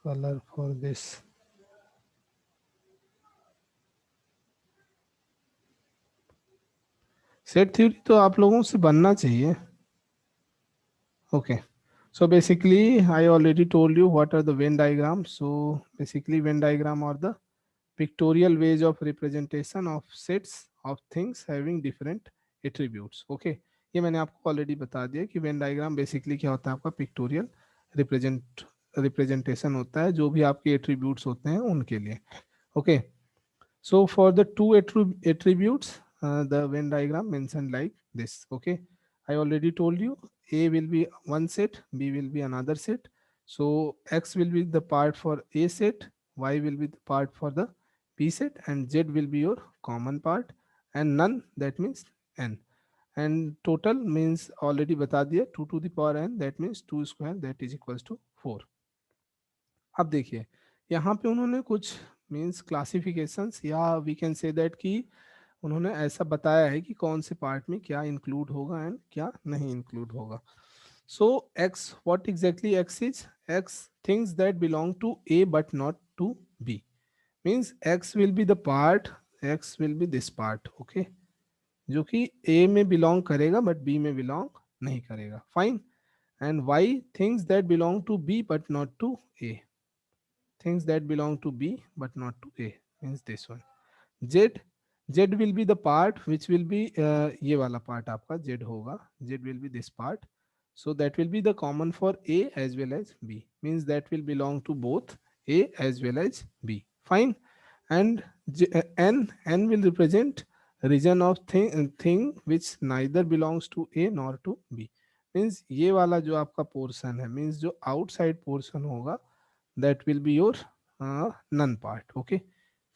color for this. Set theory तो आप लोगों से बनना चाहिए. Okay. So basically, I already told you what are the Venn diagrams. So basically, Venn diagram are the pictorial ways of representation of sets of things having different attributes. Okay. ये मैंने आपको already बता दिया कि Venn diagram basically क्या होता है, आपका पिक्टोरियल रिप्रेजेंटेशन होता है जो भी आपके एट्रीब्यूट्स होते हैं उनके लिए. Okay. So for the two attributes, the Venn diagram mentioned like this. Okay, I already told you A will be one set, B will be another set. So X will be the part for A set, Y will be the part for the B set, and Z will be your common part, and none, that means N. And total means already बता दिया 2 to the power n, that means 2 square, that is equals to 4. अब देखिए यहाँ पे उन्होंने कुछ means classifications या we can say that कि उन्होंने ऐसा बताया है कि कौन से पार्ट में क्या इंक्लूड होगा एंड क्या नहीं इंक्लूड होगा. So x, what exactly x is? X things that belong to A but not to B. Means x will be the part, x will be this part. Okay, जो कि ए में belong करेगा but B में belong नहीं करेगा. Fine. And Y things that belong to B but not to A. Things that belong to B but not to A means this one. Z, Z will be the part which will be ये वाला part आपका Z होगा. Z will be this part. So that will be the common for A as well as B. Means that will belong to both A as well as B. Fine. And N will represent region of thing which neither belongs to A nor to B. Means ये वाला जो आपका portion है, means जो outside portion होगा, that will be your none part. Okay,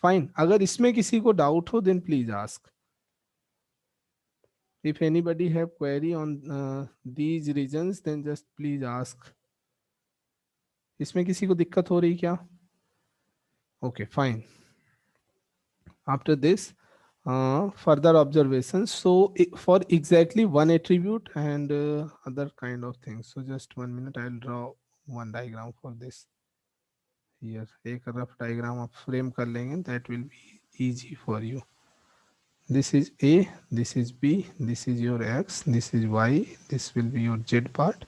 fine. अगर इसमें किसी को डाउट हो then please ask. If anybody have query on these regions then just please ask. इसमें किसी को दिक्कत हो रही क्या? Okay, fine. After this, further observations. So for exactly one attribute and other kind of things. So just 1 minute, I'll draw one diagram for this. Here एक rough diagram आप frame कर लेंगे, that will be easy for you. This is A, this is B, this is your X, this is Y, this will be your Z part,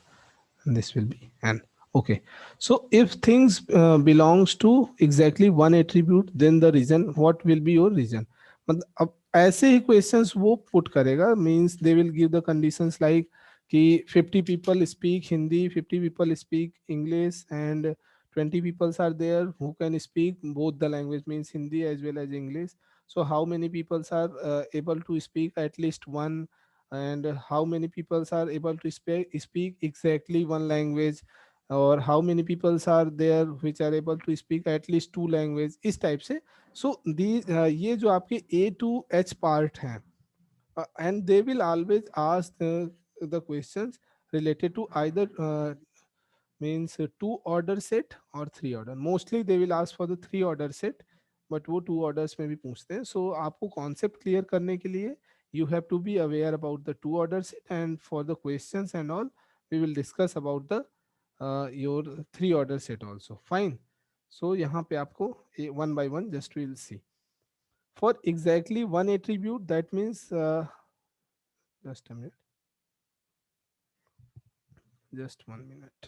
and this will be N. Okay, so if things belongs to exactly one attribute, then the region, what will be your region? मतलब अब ऐसे ही questions वो put करेगा, means they will give the conditions like कि 50 people speak Hindi, 50 people speak English, and 20 people are there who can speak both the language, means Hindi as well as English. So how many people are able to speak at least one, and how many people are able to speak exactly one language, और how many people are there which are able to speak at least two language, इस type से. So these ये जो आपके A to H part हैं, and they will always ask the questions related to either means two order set or three order. Mostly they will ask for the three order set, but वो two orders में भी पूछते हैं. So आपको concept clear करने के लिए you have to be aware about the two order set, and for the questions and all we will discuss about the your three order set also. Fine. So यहाँ पे आपको one by one just we will see. For exactly one attribute, that means just a minute. Just 1 minute.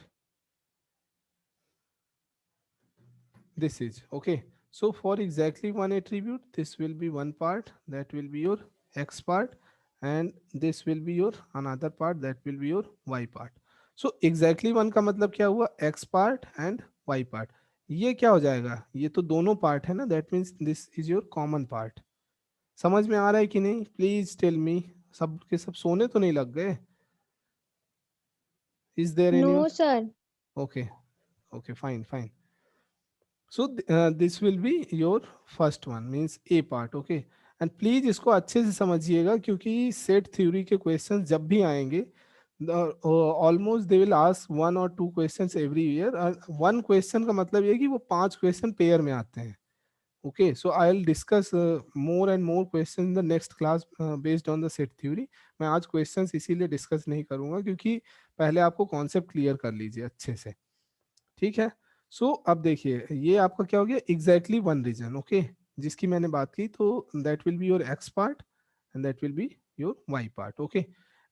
This is okay. So for exactly one attribute, this will be one part, that will be your X part, and this will be your another part, that will be your Y part. So exactly one का मतलब क्या हुआ? X part and Y part. ये क्या हो जाएगा? ये तो दोनों पार्ट है ना, that means this is your common part. समझ में आ रहा है कि नहीं? Please tell me. सब के सब सोने तो नहीं लग गए? Is there any? No, sir. Okay. Okay, fine. So this will be your first one, means A part. Okay, and please इसको अच्छे से समझिएगा क्योंकि सेट थ्योरी के क्वेश्चंस जब भी आएंगे almost they will ask 1 or 2 questions every year. One question का मतलब ये है कि वो 5 क्वेश्चन पेयर में आते हैं. Okay, so I'll discuss more and more questions in the next class based on the set theory. मैं आज questions इसीलिए discuss नहीं करूंगा क्योंकि पहले आपको concept clear कर लीजिए अच्छे से. ठीक है. सो अब देखिए ये आपका क्या हो गया, एग्जैक्टली वन रीजन. ओके, जिसकी मैंने बात की, तो that will be your X part and that will be your Y part. Okay,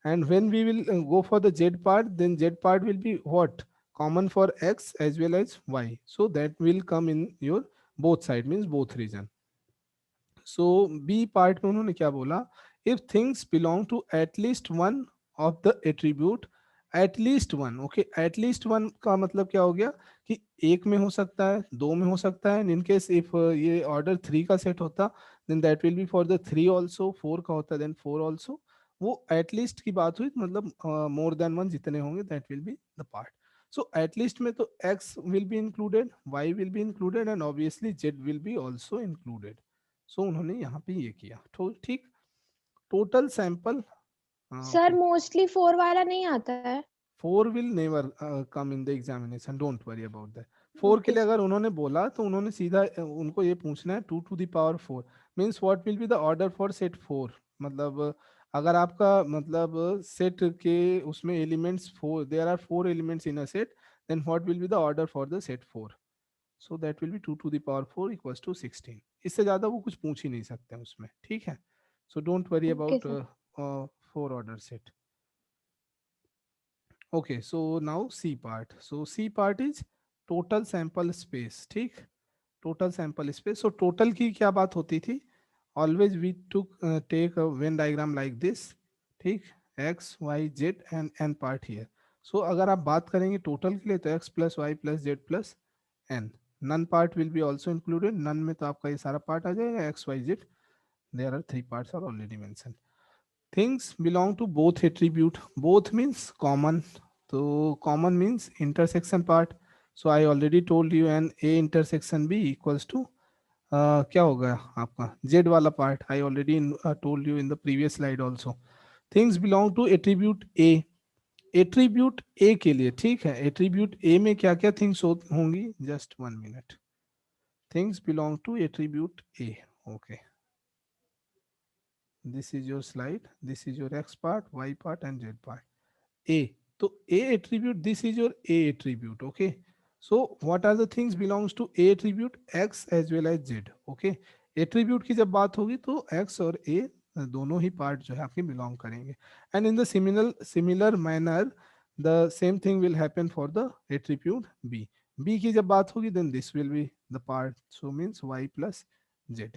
and when we will go for the Z part, then Z part will be what, common for X as well as Y. So that will come in your both side, means both region. So B part में उन्होंने क्या बोला, if things belong to at least one of the attribute, at least one. Okay, at least one का मतलब क्या हो गया कि एक में हो सकता है, दो में हो सकता है. इन केस इफ ये ऑर्डर 3 का सेट होता, then that will be for the 3 also. 4 का होता है देन 4 ऑल्सो. वो एटलीस्ट की बात हुई, मतलब मोर देन वन जितने होंगे that will be the part. So at least में तो x will be included, y will be included and obviously z will be also included. So उन्होंने यहाँ पे ये किया. ठीक, टोटल सैंपल. सर मोस्टली 4 वाला नहीं आता है. 4 will never come in the examination, don't worry about that. 4 के Okay, लिए अगर उन्होंने बोला तो उन्होंने सीधा उनको ये पूछना है 2 to the power 4 means what will be the order for set 4. मतलब अगर आपका मतलब सेट के उसमें elements 4, there are 4 elements in a set, then what will be the order for the set 4? So that will be 2 to the power 4 equals to 16. इससे ज्यादा वो कुछ पूछ ही नहीं सकते उसमें. ठीक है, so don't worry okay about sir. 4 order set. Okay, so now C part. So C part is total sample space. ठीक, total sample space. So total की क्या बात होती थी, always we took take a Venn diagram like this. ठीक, x y z and n part here. So अगर आप बात करेंगे total के लिए तो x plus y plus z plus n. None part will be also included. None में तो आपका ये सारा part आ जाएगा x y z. There are 3 parts are already mentioned. Things belong to both attribute. Both means common. So common means intersection part. So I already told you an A intersection B equals to क्या होगा आपका Z वाला part. I already told you in the previous slide also. Things belong to attribute A. Attribute A के लिए ठीक है, attribute A में क्या क्या things होंगी, just 1 minute. Things belong to attribute A. Okay. This is your slide. This is your X part, Y part and Z part. A. So A attribute, this is your A attribute. Okay. So what are the things belongs to A attribute? X as well as Z. Okay. Attribute की जब बात होगी तो X और A दोनों ही part जो है आपके बिलोंग करेंगे. And in the similar manner the same thing will happen for the attribute B. B की जब बात होगी then this will be the part. So means Y plus Z.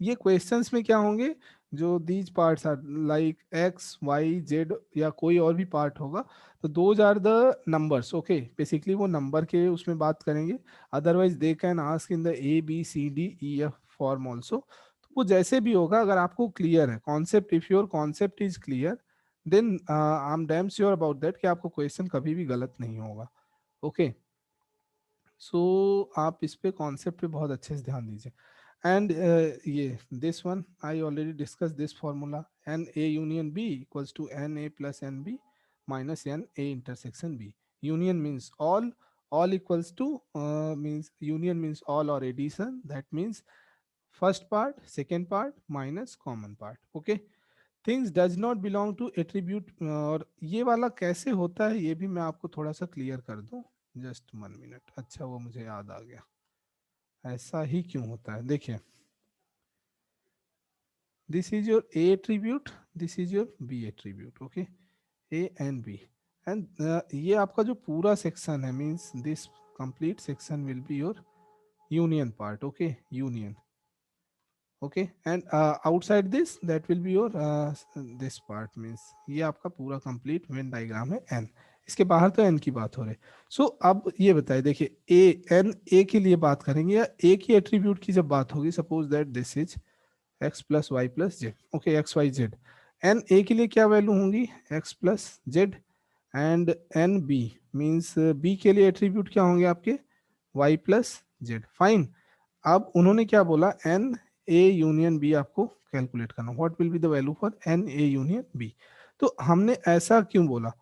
ये क्वेश्चंस में क्या होंगे, जो these parts are like X Y Z या कोई और भी पार्ट होगा तो those are the numbers. Okay, basically वो नंबर के उसमें बात करेंगे. Otherwise they can ask in the A B C D E F form also. तो वो जैसे भी होगा, अगर आपको क्लियर है concept, if your concept is clear then I am damn sure about that कि आपको क्वेश्चन कभी भी गलत नहीं होगा. ओके, सो आप इस पे कॉन्सेप्ट पे बहुत अच्छे से ध्यान दीजिए. And this one I already discussed this formula. N A union B equals to N A plus N B minus N A intersection B. Union means all equals to means union means all or addition. That means first part, second part minus common part. Okay. Things does not belong to attribute. और ये वाला कैसे होता है ये भी मैं आपको थोड़ा सा क्लियर कर दूं. Just 1 minute. अच्छा वो मुझे याद आ गया, ऐसा ही क्यों होता है. देखिए, this is your A attribute, this is your B attribute. Okay, A and B and ये आपका जो पूरा सेक्शन है means this complete section will be your union part. Okay, union. Okay, and outside this that will be your this part means ये आपका पूरा complete Venn diagram है n. इसके बाहर तो n की बात हो रही है. सो अब ये बताइए, देखिए a n a के लिए बात करेंगे या a की एट्रीब्यूट की जब बात होगी, suppose that this is x plus Y plus Z. Okay, X Y Z. N A के लिए क्या वैल्यू होंगी, x plus Z. And N B means B के लिए एट्रीब्यूट क्या होंगे आपके y प्लस जेड। फाइन। अब उन्होंने क्या बोला, एन ए यूनियन बी आपको कैलकुलेट करना, what will be the value for N A union B. तो हमने ऐसा क्यों बोला,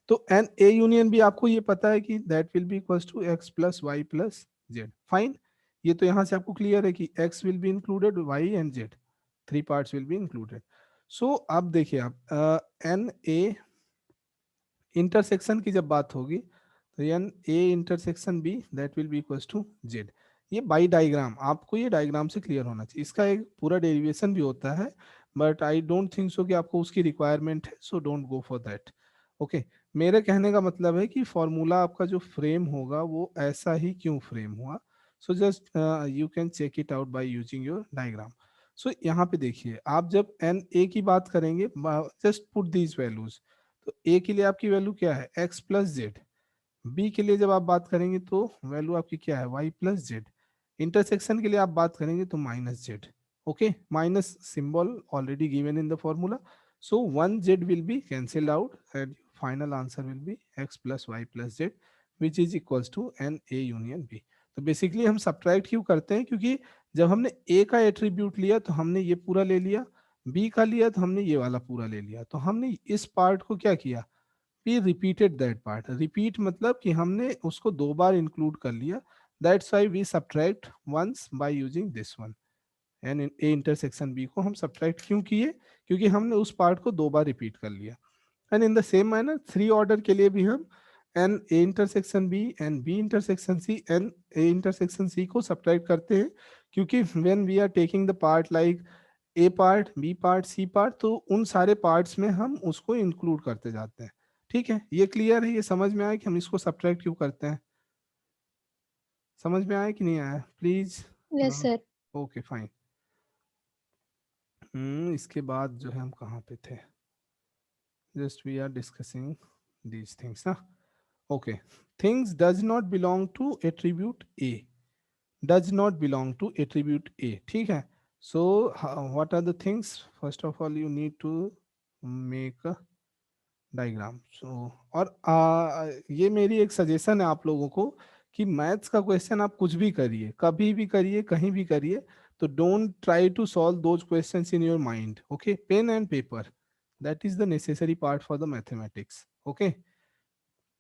तो एन ए यूनियन बी आपको ये पता है कि that will be equals to x plus Y plus z. Fine. ये तो यहाँ से आपको क्लियर है कि x will be included, y and z, three parts will be included. So अब देखिए आप एन ए इंटरसेक्शन की जब बात होगी तो N A intersection B that will be equals to Z. ये बाई डायग्राम, आपको ये डायग्राम से क्लियर होना चाहिए। इसका एक पूरा डेरिवेशन भी होता है but I don't think so कि आपको उसकी रिक्वायरमेंट है, so don't go for that. Okay, मेरे कहने का मतलब है कि फॉर्मूला आपका जो फ्रेम होगा वो ऐसा ही क्यों फ्रेम हुआ। So just you can check it out by using your diagram. So यहाँ पे देखिए, आप जब एन ए की बात करेंगे, जस्ट पुट दीज वैल्यूज। तो ए के लिए आपकी वैल्यू क्या है, एक्स प्लस जेड। बी के लिए जब आप बात करेंगे तो वैल्यू आपकी क्या है, वाई प्लस जेड। इंटरसेक्शन के लिए आप बात करेंगे तो minus Z. Okay, minus symbol already given in the formula, so 1z will be cancelled out and final answer will be x plus y plus z which is equals to n a union b। तो basically हम subtract क्यों करते हैं, क्योंकि जब हमने a का attribute लिया तो हमने ये पूरा ले लिया, b का लिया तो हमने ये वाला पूरा ले लिया, तो हमने इस पार्ट को क्या किया, we repeated that part। repeat मतलब कि हमने उसको दो बार इंक्लूड कर लिया, that's why we subtract once by using this one। N A intersection B को हम सब्ट्रैक्ट क्यों किए, क्योंकि हमने उस पार्ट को दो बार रिपीट कर लिया। And in the same manner three order के लिए भी हम N A intersection B and B intersection C N A intersection C को सब्ट्रैक्ट करते हैं, क्योंकि when we are taking the part like A part, B part, C part, तो उन सारे पार्ट्स में हम उसको इंक्लूड करते जाते हैं। ठीक है, ये क्लियर है, ये समझ में आया कि हम इसको सब्ट्रैक्ट क्यों करते हैं, समझ में आया कि नहीं आया please. Yes sir. Okay fine. इसके बाद जो है हम कहाँ पे थे, just we are discussing these things ना। Okay, things does not belong to attribute A, does not belong to attribute A. ठीक है, so what are the things, first of all you need to make a diagram. So और ये मेरी एक suggestion है आप लोगों को कि मैथ्स का क्वेश्चन आप कुछ भी करिए, कभी भी करिए, कहीं भी करिए, तो don't try to solve those questions in your mind. Okay, pen and paper, that is the necessary part for the mathematics। okay,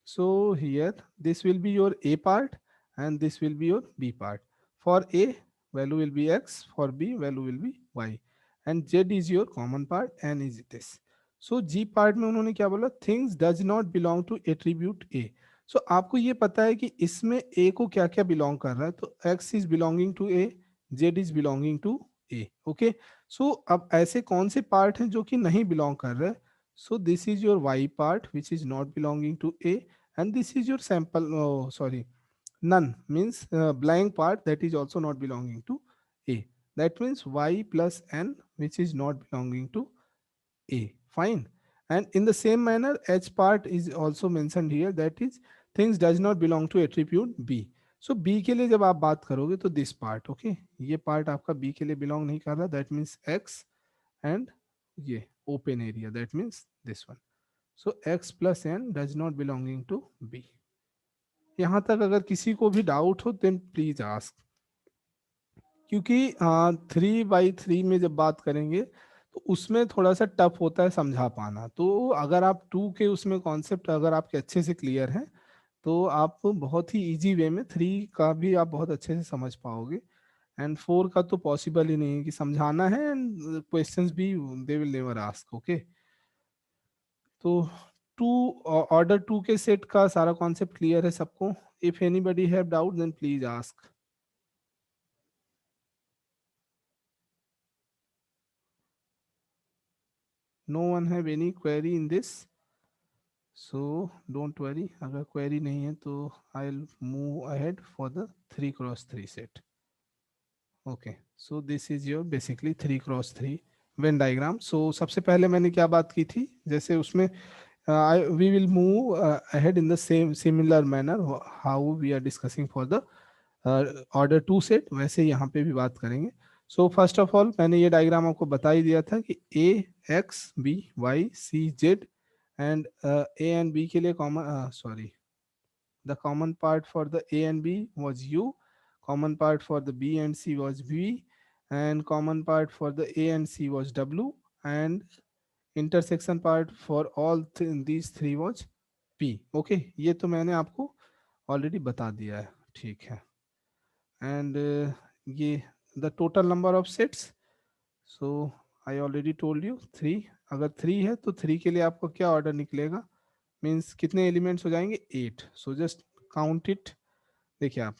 so here this will be your a part and this will be your b part। for a value will be x, for b value will be y, and z is your common part and is this। so g part में उन्होंने क्या बोला, things does not belong to attribute a। so आपको ये पता है कि इसमें a को क्या क्या बिलोंग कर रहा है, तो x is belonging to a, z is belonging to a। Okay, so अब ऐसे कौन से पार्ट हैं जो कि नहीं बिलोंग कर रहे, so this is your y part which is not belonging to a, and this is your sample, sorry none means blank part that is also not belonging to a, that means y plus n which is not belonging to a। fine। and in the same manner h part is also mentioned here, that is things does not belong to attribute b। So B के लिए जब आप बात करोगे तो this part, okay, ये part आपका B के लिए बिलोंग नहीं कर रहा, दैट मीन्स एक्स, एंड ये open area that means this one. So X plus N does not belonging to B. यहाँ तक अगर किसी को भी डाउट हो देन प्लीज आस्क, क्योंकि 3/3 में जब बात करेंगे तो उसमें थोड़ा सा टफ होता है समझा पाना। तो अगर आप 2 के उसमें कॉन्सेप्ट अगर आपके अच्छे से क्लियर हैं तो आप बहुत ही इजी वे में 3 का भी आप बहुत अच्छे से समझ पाओगे, एंड 4 का तो पॉसिबल ही नहीं है कि समझाना है, एंड क्वेश्चंस भी they will never ask. Okay, तो 2 ऑर्डर 2 के सेट का सारा कॉन्सेप्ट क्लियर है सबको। If anybody have doubt then please ask. No one have any query in this, so don't worry. अगर क्वेरी नहीं है तो I will move ahead for the 3x3 set. Okay, so this is your basically 3x3 Venn diagram. So सबसे पहले मैंने क्या बात की थी, जैसे उसमें we will move ahead in the same similar manner how we are discussing for the order 2 set, वैसे यहाँ पे भी बात करेंगे। सो फर्स्ट ऑफ ऑल मैंने ये डायग्राम आपको बता ही दिया था कि a x b y c z and A and B के लिए common, sorry, the common part for the A and B was U, common part for the B and C was V, and common part for the A and C was W, and intersection part for all these three was P. Okay, ये तो मैंने आपको already बता दिया है, ठीक है। And ये the total number of sets, so I already told you 3। अगर 3 है तो 3 के लिए आपको क्या ऑर्डर निकलेगा, मीन्स कितने एलिमेंट्स हो जाएंगे, 8। So just count it. देखिए आप,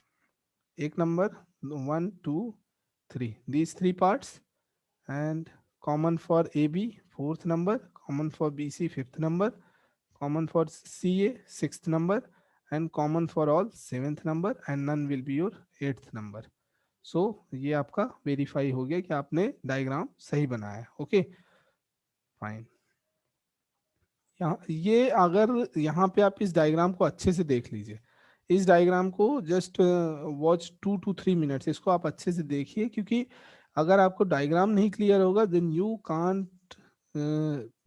एक number, 1 2 3, these 3 parts, and common for A B 4th number, common for B C 5th number, common for C A 6th number, and common for all 7th number, and none will be your 8th number. So ये आपका verify हो गया कि आपने diagram सही बनाया है। Okay fine. यहाँ ये अगर यहाँ पे आप इस डायग्राम को अच्छे से देख लीजिए, इस डायग्राम को जस्ट वॉच 2 to 3 मिनट्स, इसको आप अच्छे से देखिए, क्योंकि अगर आपको डायग्राम नहीं क्लियर होगा then you can't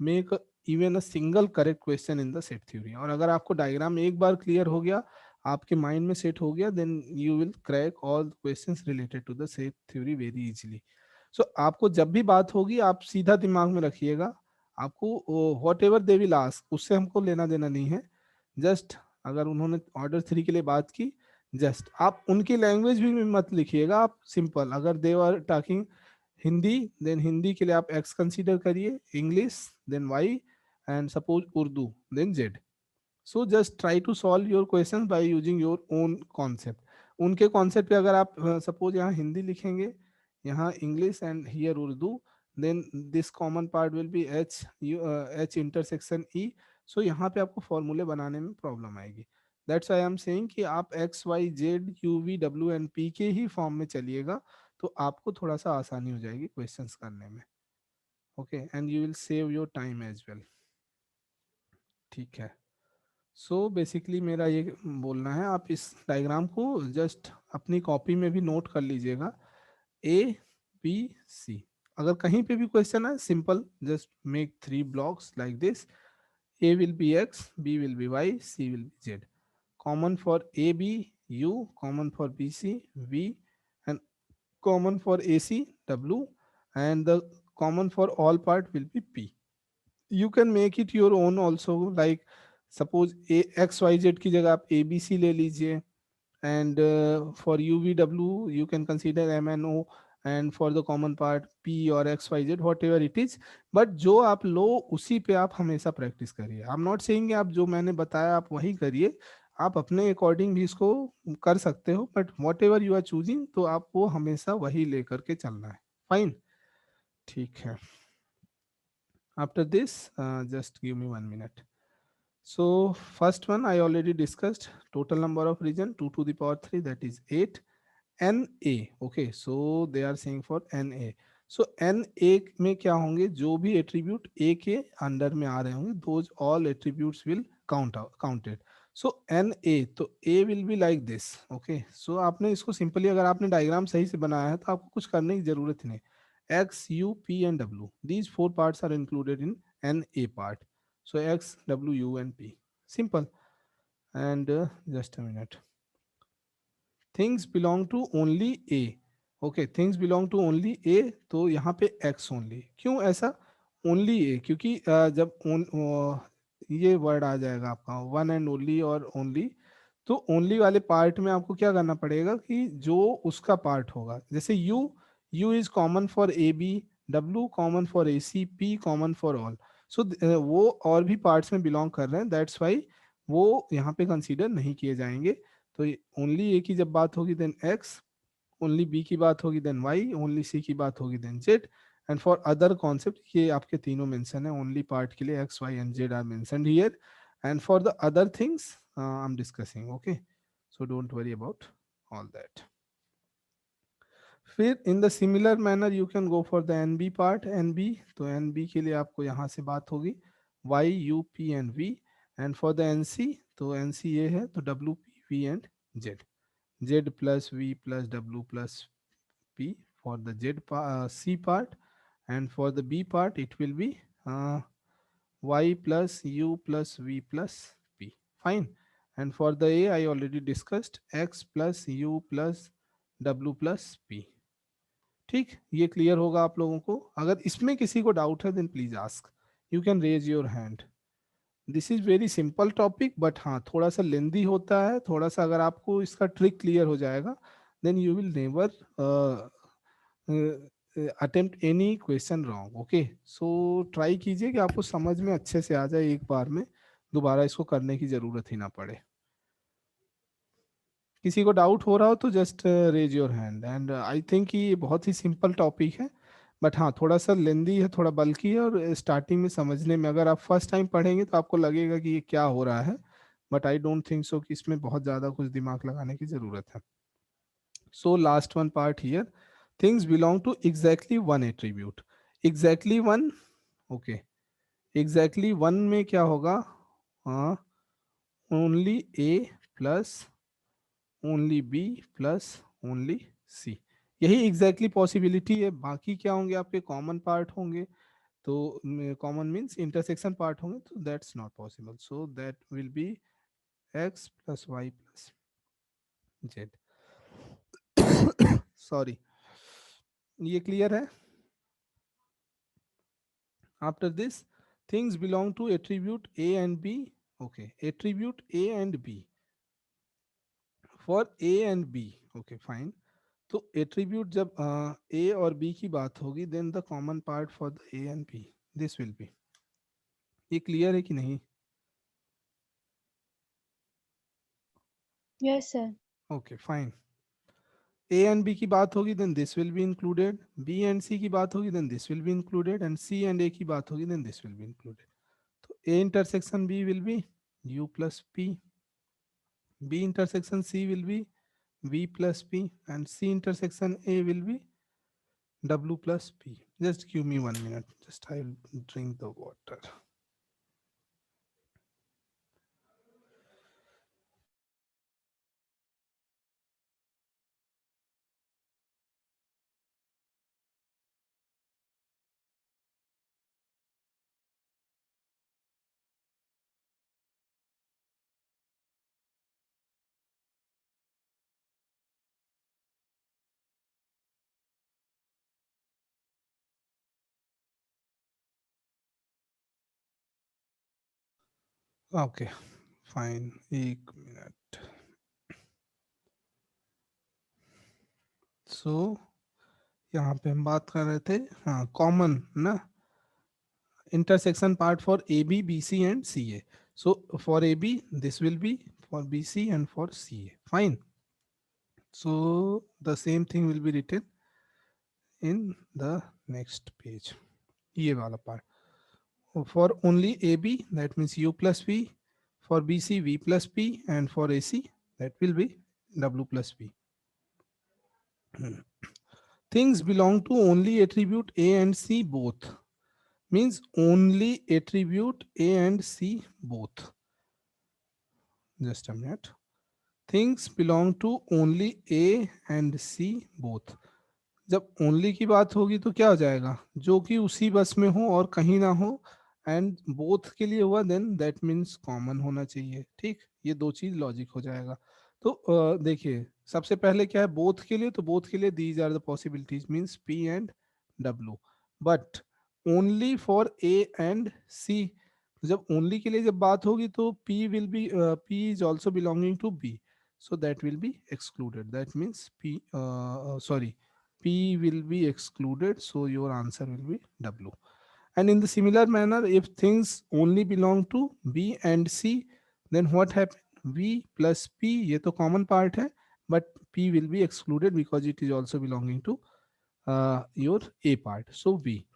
make even a single correct question in the set theory. और अगर आपको डायग्राम एक बार क्लियर हो गया, आपके माइंड में सेट हो गया, then you will crack all questions related to the set theory very easily. So आपको जब भी बात होगी आप सीधा दिमाग में रखिएगा, आपको what ever they will ask उससे हमको लेना देना नहीं है। जस्ट अगर उन्होंने ऑर्डर 3 के लिए बात की, जस्ट आप उनकी लैंग्वेज भी मत लिखिएगा, आप सिंपल, अगर they are talking Hindi then Hindi के लिए आप एक्स कंसीडर करिए, English then Y, and suppose Urdu then Z. So just try to solve your question by using your own concept. उनके कॉन्सेप्ट पे अगर आप सपोज यहाँ हिंदी लिखेंगे, यहाँ English and here Urdu, then this common part will be H H intersection E. So यहाँ पे आपको फॉर्मूले बनाने में प्रॉब्लम आएगी। दैट्स आई एम सेइंग कि आप X Y Z U V W and P के ही फॉर्म में चलिएगा, तो आपको थोड़ा सा आसानी हो जाएगी क्वेश्चंस करने में। Okay, and you will save your time as well. ठीक है, सो बेसिकली मेरा ये बोलना है, आप इस डायग्राम को जस्ट अपनी कॉपी में भी नोट कर लीजिएगा, ए बी सी। अगर कहीं पे भी क्वेश्चन है, simple just make 3 blocks like this, A will be X, B will be Y, C will be Z. Common for A B U, common for B C V, and common for A C W, and the common for all part will be P. You can make it your own also, like suppose a x y z की जगह आप a b c ले लीजिए, and for u v w you can consider m n o, and for the common part p or x y z whatever it is, but जो आप लो उसी पे आप हमेशा प्रैक्टिस करिए। आई एम नॉट सेइंग आप जो मैंने बताया आप वही करिए, आप अपने अकॉर्डिंग भी इसको कर सकते हो, but whatever you are choosing तो आपको हमेशा वही लेकर के चलना है। फाइन, ठीक है। After this, just give me 1 minute. So first one I already discussed, total number of region 2 to the power 3, that is 8, NA। Okay, so they are saying for NA। so NA में क्या होंगे, जो भी attribute A के under में आ रहे होंगे, those all attributes will counted। so NA, तो A will be like this। okay, so आपने इसको सिंपली, अगर आपने डायग्राम सही से बनाया है तो आपको कुछ करने की जरूरत नहीं। X, U, P and W, these 4 parts are included in NA part। so X, W, U and P, simple। and just a minute, things belong to only A। Okay, things belong to only A, तो यहाँ पे x only. क्यों ऐसा only ए, क्योंकि जब ये word आ जाएगा आपका वन एंड ओनली और ओनली, तो ओनली वाले पार्ट में आपको क्या करना पड़ेगा कि जो उसका पार्ट होगा, जैसे U is common for A B, W common for A C, P common for all. So वो और भी पार्ट्स में बिलोंग कर रहे हैं, दैट्स वाई वो यहाँ पे कंसीडर नहीं किए जाएंगे। तो ओनली ए की जब बात होगी देन एक्स, ओनली बी की बात होगी देन वाई, ओनली सी की बात होगी then Z, and for other concept ये आपके तीनों मेंशन है, ओनली पार्ट के लिए X Y and Z are mentioned here, and for the other things I am discussing. Okay, so don't worry about all that. फिर in the similar manner you can go for the N B part, N B, तो N B के लिए आपको यहाँ से बात होगी Y U P and we, and for the N C, तो एन सी ये है तो W P V and Z, z plus v plus w plus p for the c part, and for the b part it will be y plus u plus v plus p. Fine. And for the a I already discussed x plus u plus w plus p. ठीक, ये clear होगा आप लोगों को? अगर इसमें किसी को डाउट है then please ask, you can raise your hand. This is very simple topic, but हाँ थोड़ा सा लेंदी होता है. थोड़ा सा अगर आपको इसका ट्रिक क्लियर हो जाएगा then you will never attempt any question wrong. Okay, so try कीजिए कि आपको समझ में अच्छे से आ जाए एक बार में, दोबारा इसको करने की जरूरत ही ना पड़े. किसी को डाउट हो रहा हो तो just raise your hand. And I think कि ये बहुत ही सिंपल टॉपिक है, बट हाँ थोड़ा सा लेंदी है, थोड़ा बल्कि है, और स्टार्टिंग में समझने में अगर आप फर्स्ट टाइम पढ़ेंगे तो आपको लगेगा कि ये क्या हो रहा है, but I don't think so कि इसमें बहुत ज़्यादा कुछ दिमाग लगाने की ज़रूरत है. So last one part here, things belong to exactly one attribute. Exactly one, okay, exactly one में क्या होगा? हाँ, only A plus only B plus only C, यही एग्जैक्टली पॉसिबिलिटी है. बाकी क्या होंगे? आपके कॉमन पार्ट होंगे, तो कॉमन मीन्स इंटरसेक्शन पार्ट होंगे, तो that's not possible. So that will be X plus Y plus Z. Sorry, ये क्लियर है? After this, things belong to attribute A and B. Okay, attribute A and B for A and B. Okay fine. तो attribute जब A और B की बात होगी then the common part for the A and B this will be. ये clear है कि नहीं? Yes sir. Okay fine. A and B की बात होगी then this will be included, B and C की बात होगी then this will be included, and C and A की बात होगी then this will be included. तो A intersection B will be u plus P, B intersection C will be v plus p, and c intersection a will be w plus p. Just give me 1 minute, just I'll drink the water. Okay, fine, 1 minute. So यहाँ पे हम बात कर रहे थे, हाँ common ना, intersection part for AB, BC and CA. So for AB this will be, for BC and for CA. Fine. So the same thing will be written in the next page. ये वाला part. For only AB that means U plus V, for BC V plus P, and for AC that will be W plus P. Things belong to only attribute A and C both, means only attribute A and C both. Just a minute. Things belong to only A and C both. जब only की बात होगी तो क्या हो जाएगा? जो कि उसी बस में हो और कहीं ना हो, एंड बोथ के लिए हुआ देन दैट मीन्स कॉमन होना चाहिए. ठीक, ये दो चीज लॉजिक हो जाएगा. तो देखिए सबसे पहले क्या है बोथ के लिए, तो बोथ के लिए these are the possibilities means P and W, but only for A and C. जब ओनली के लिए जब बात होगी तो P will be, P is also belonging to B, so that will be excluded. That means P will be excluded, so your answer will be W. And in the similar manner, if things only belong to B and C, then what happen? V plus P, ये तो common part है, but P will be excluded because it is also belonging to your A part. So V.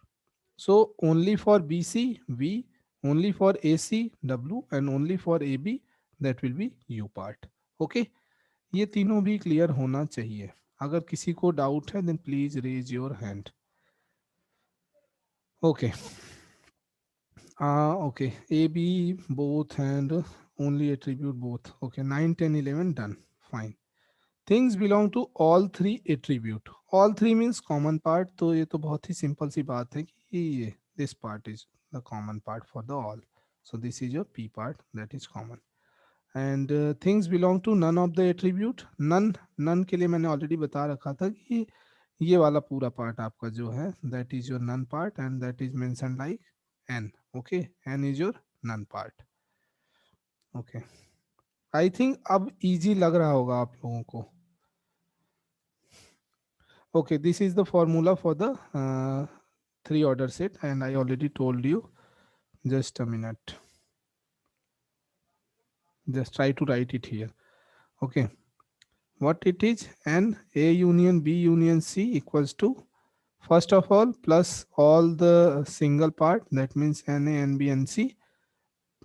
So only for BC V, only for AC W, and only for AB that will be U part. Okay, ये तीनों भी clear होना चाहिए. अगर किसी को doubt है then please raise your hand. Okay, okay, A, B both and only attribute both. Okay, 9, 10, 11 done. Fine. Things belong to all three attribute. All three means common part. तो ये तो बहुत ही सिंपल सी बात है कि ये this part is the common part for the all. So this is your P part, that is common. And things belong to none of the attribute. none के लिए मैंने already बता रखा था कि ये वाला पूरा part आपका जो है that is your none part, and that is mentioned like n. Okay, n is your none part. Okay, I think अब easy लग रहा होगा आप लोगों को. Okay, this is the formula for the 3 order set, and I already told you. Just a minute. Just try to write it here. Okay, what it is? N A union B union C equals to, first of all, plus all the single part, that means N A N B N C,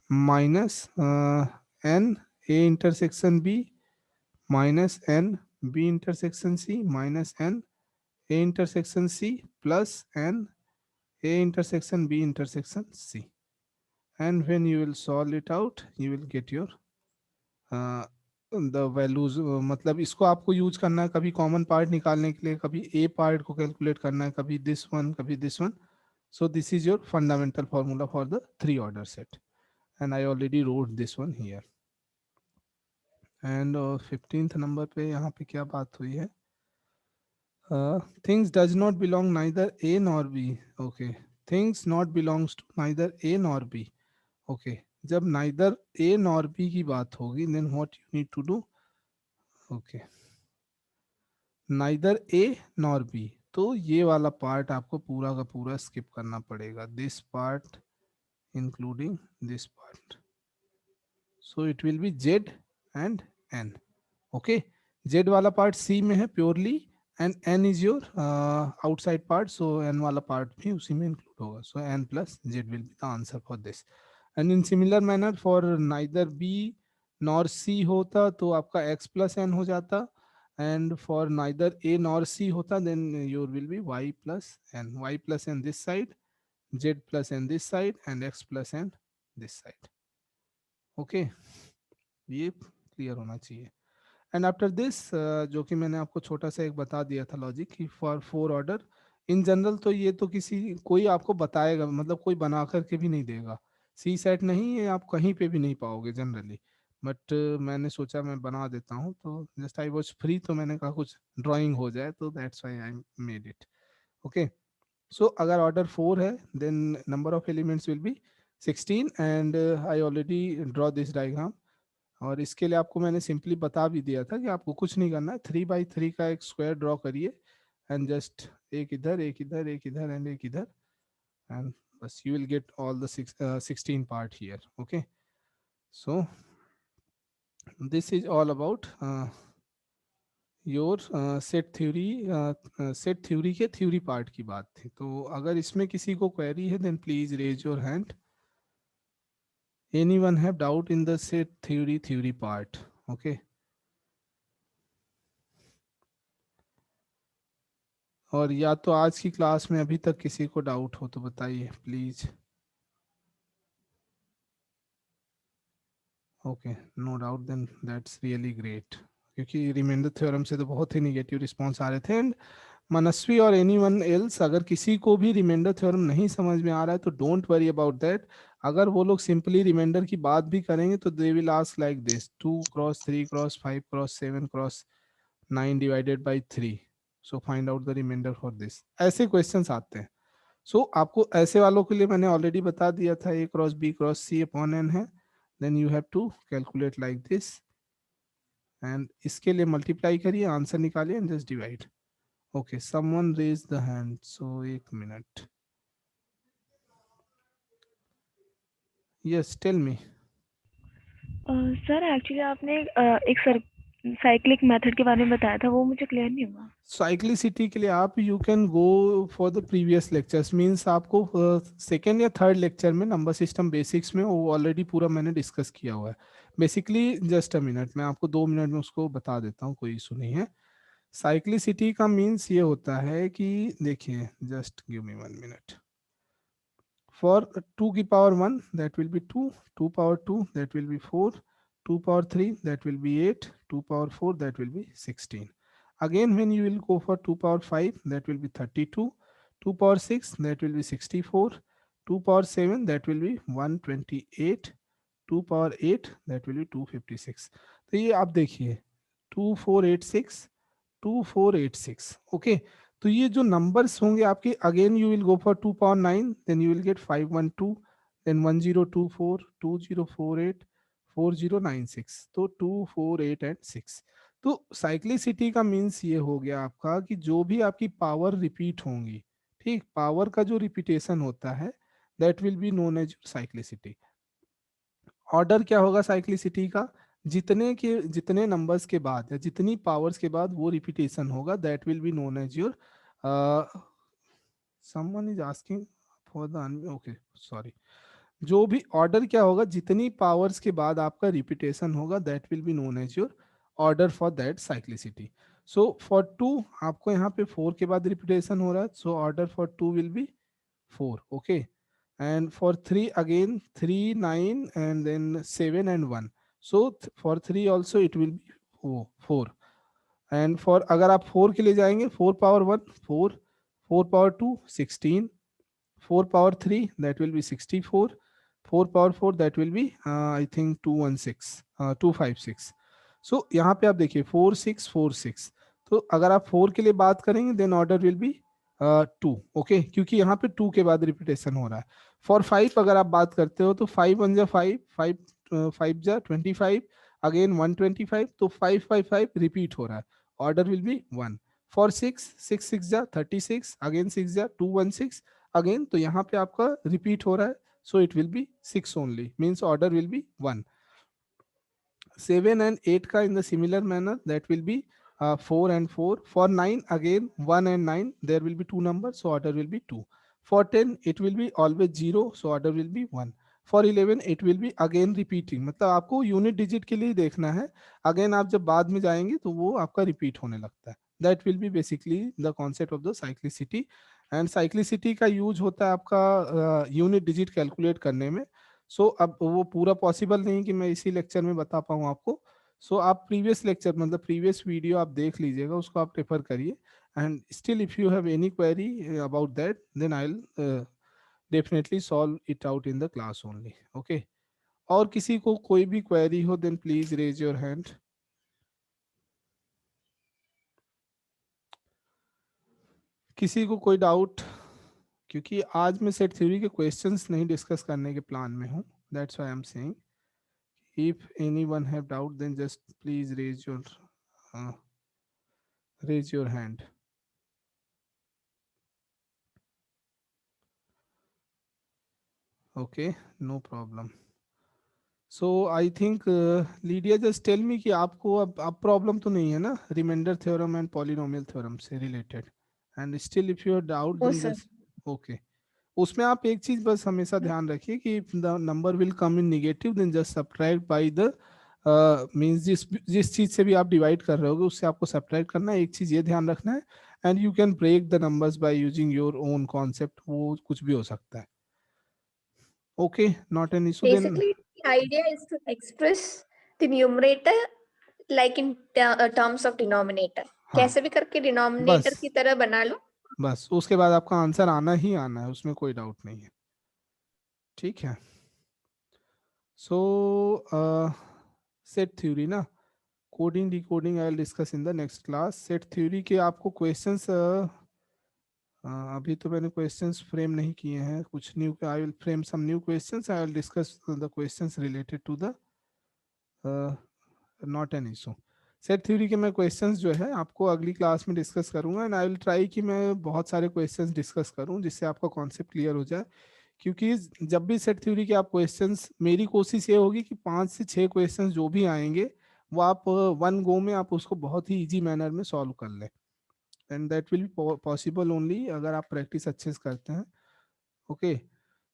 minus N A intersection B minus N B intersection C minus N A intersection C plus N A intersection B intersection C. And when you will solve it out, you will get your the values. मतलब इसको आपको use करना है कभी common part निकालने के लिए, कभी ए पार्ट को कैलकुलेट करना है, कभी दिस वन, कभी this one. So this is your fundamental formula for the 3 order set, and I already wrote this one here. And 15th number पे यहाँ पे क्या बात हुई है? Things does not belong neither A nor B. Okay, things not belongs to neither A nor B. Okay, जब neither A nor B की बात होगी, then what you need to do? Okay, neither A nor B, तो ये वाला part आपको पूरा का पूरा स्किप करना पड़ेगा. This part including this part. So it will be Z and N. Okay, Z वाला पार्ट C में है purely, and N is your outside part, so N वाला part भी उसी में include होगा. So N plus Z will be the answer for this. And in similar manner for neither B nor C होता तो आपका X plus N हो जाता, and for neither A nor C होता then your will be Y plus N. Y plus N this side, Z plus N this side, and X plus N this side. Okay, ये clear होना चाहिए. And after this जो कि मैंने आपको छोटा सा एक बता दिया था लॉजिक कि फॉर 4 ऑर्डर इन जनरल, तो ये तो कोई आपको बताएगा, मतलब कोई बना करके भी नहीं देगा. सी सेट नहीं है, आप कहीं पे भी नहीं पाओगे जनरली. बट मैंने सोचा मैं बना देता हूँ, तो जस्ट आई वॉज फ्री, तो मैंने कहा कुछ ड्राइंग हो जाए, तो that's why I made it. Okay, so अगर ऑर्डर 4 है then number of elements will be 16, and I already draw this diagram. और इसके लिए आपको मैंने सिंपली बता भी दिया था कि आपको कुछ नहीं करना है. 3x3 का एक स्क्वायर ड्रॉ करिए, एंड जस्ट एक इधर, एक इधर, एक इधर, एंड एक इधर, एंड बस you will get all the 16 part here. Okay, so this is all about your set theory. Set theory के थ्योरी पार्ट की बात थी. तो अगर इसमें किसी को क्वेरी है then please raise your hand. Anyone have doubt in the set theory part? Okay, और या तो आज की क्लास में अभी तक किसी को डाउट हो तो बताइए please. Okay, no doubt, then that's really great, क्योंकि रिमाइंडर थ्योरम से तो बहुत ही निगेटिव रिस्पॉन्स आ रहे थे. एंड मनस्वी और एनीवन एल्स, अगर किसी को भी रिमाइंडर थ्योरम नहीं समझ में आ रहा है तो डोंट वरी अबाउट दैट. अगर वो लोग सिंपली रिमाइंडर की बात भी करेंगे तो they will ask like this: 2 cross 3 cross 5 cross 7 cross 9 divided by 3, so find out the remainder for this. ऐसे क्वेश्चंस आते हैं. सो आपको ऐसे वालों के लिए मैंने ऑलरेडी बता दिया था, A cross B cross C upon N है, then you have to calculate like this, and इसके लिए मल्टीप्लाई करिए, आंसर निकालिए, and just divide. Okay, someone raised the hand, so 1 minute. Yes, tell me. Sir actually आपने एक cyclic method के बारे में बताया था, वो मुझे क्लियर नहीं हुआ. साइक्लिसिटी के लिए आप you can go for the previous lectures. Means आपको सेकेंड या थर्ड लेक्चर में नंबर सिस्टम बेसिक्स में वो ऑलरेडी पूरा मैंने डिस्कस किया हुआ है. बेसिकली जस्ट अ मिनट, मैं आपको 2 मिनट में उसको बता देता हूँ, कोई इशू नहीं है. साइक्लिसिटी का मीन्स ये होता है कि देखिए, just give me 1 minute. For 2 की power 1 that will be 2, 2 power 2 that will B 4, 2 power 3 that will be 8, 2 power 4 that will be 16. Again when you will go for 2 power 5 that will be 32, 2 power 6 that will be 64, 2 power 7 that will be 128, 2 power 8 that will be 256. तो ये आप देखिए 2486, 2486. Okay, तो ये जो numbers होंगे आपके, again you will go for 2 power 9, then you will get 512, then 1024, 2048, 4096. तो 2, 4, 8 एंड 6. तो साइक्लिसिटी का मीन्स ये हो गया आपका कि जो भी आपकी पावर रिपीट होंगी, ठीक, पावर का जो रिपीटेशन होता है that will be known as cyclicity. Order क्या होगा साइक्लिसिटी का, जितने नंबर्स के बाद या जितनी पावर्स के बाद वो रिपीटेशन होगा that will be known as your, someone is asking for the, okay sorry, जो भी ऑर्डर क्या होगा, जितनी पावर्स के बाद आपका रिपीटेशन होगा that will be known as your order for that cyclicity. So for 2 आपको यहाँ पे 4 के बाद रिपीटेशन हो रहा है, so order for 2 will be 4. Okay, and for 3 again 3, 9 and then 7 and 1. So for 3 also it will be 4. And for अगर आप 4 के लिए जाएंगे, 4 power 1 4, 4 power 2 16, 4 power 3 that will be 64, 4 power 4 that will be I think 216, 256. So यहाँ पे आप देखिए 4 6 4 6. तो अगर आप 4 के लिए बात करेंगे then order will be 2. Okay, क्योंकि यहाँ पे 2 के बाद रिपीटेशन हो रहा है. फॉर 5 अगर आप बात करते हो तो 5 1 जा 5, 5 जा 25, अगेन 125, तो 5 5 5 रिपीट हो रहा है, ऑर्डर विल बी 1. फॉर 6 6 6 जा 36, अगेन 6 जा 216 अगेन, तो यहाँ पे आपका रिपीट हो रहा है, so it will be 6 only, means order will B 1. 7 and 8 का in the similar manner that will be 4 and 4. For 9 again 1 and 9 there will be 2 numbers, so order will be 2. For 10 it will be always 0, so order will be 1. For 11 it will be again repeating, मतलब आपको unit digit के लिए देखना है, again आप जब बाद में जाएंगे तो वो आपका रिपीट होने लगता है. That will B basically the concept of the cyclicity. And cyclicity का यूज होता है आपका यूनिट डिजिट कैलकुलेट करने में. सो अब वो पूरा पॉसिबल नहीं कि मैं इसी लेक्चर में बता पाऊँ आपको. सो आप प्रीवियस लेक्चर मतलब प्रीवियस वीडियो आप देख लीजिएगा, उसको आप रेफर करिए. And still if you have any query about that then I will definitely solve it out in the class only. Okay, और किसी को कोई भी क्वेरी हो then please raise your hand. किसी को कोई डाउट, क्योंकि आज मैं सेट थ्योरी के क्वेश्चंस नहीं डिस्कस करने के प्लान में हूँ, that's why I am saying if anyone have doubt then just please raise your hand. Okay, no problem. So I think Lydia just tell me कि आपको अब प्रॉब्लम तो नहीं है ना remainder theorem and polynomial theorem से related. And still if you are doubt Oh, then sir. Just okay. उसमें आप एक चीज बस हमेशा ध्यान रखिए कि if the number will come in negative then just subtract by the means जिस चीज से भी आप डिवाइड कर रहे होगे उससे आपको सब्ट्रैक्ट करना है. एक चीज ये ध्यान रखना है. And you can break the numbers by using your own concept, वो कुछ भी हो सकता है. Okay, not an issue. Then Basically, the idea is to express the numerator like in terms of denominator. हाँ, कैसे भी करके डिनोमिनेटर बस की तरह बना लो. बस उसके बाद आपका आंसर आना ही आना है, उसमें कोई डाउट नहीं है. ठीक है. सो सेट थ्योरी ना, coding decoding I will discuss in the next class. Set theory के आपको क्वेश्चंस अभी तो मैंने क्वेश्चंस फ्रेम नहीं किए हैं, कुछ new, I will frame some new questions, I will discuss the questions related to the not an issue. Set theory के मैं क्वेश्चंस जो है आपको अगली क्लास में डिस्कस करूंगा. एंड आई विल ट्राई कि मैं बहुत सारे क्वेश्चंस डिस्कस करूं जिससे आपका कॉन्सेप्ट क्लियर हो जाए. क्योंकि जब भी सेट थ्योरी के आप क्वेश्चंस, मेरी कोशिश ये होगी कि 5 से 6 क्वेश्चंस जो भी आएंगे वो आप वन गो में आप उसको बहुत ही इजी मैनर में सॉल्व कर लें. And that will be possible only अगर आप प्रैक्टिस अच्छे से करते हैं. Okay,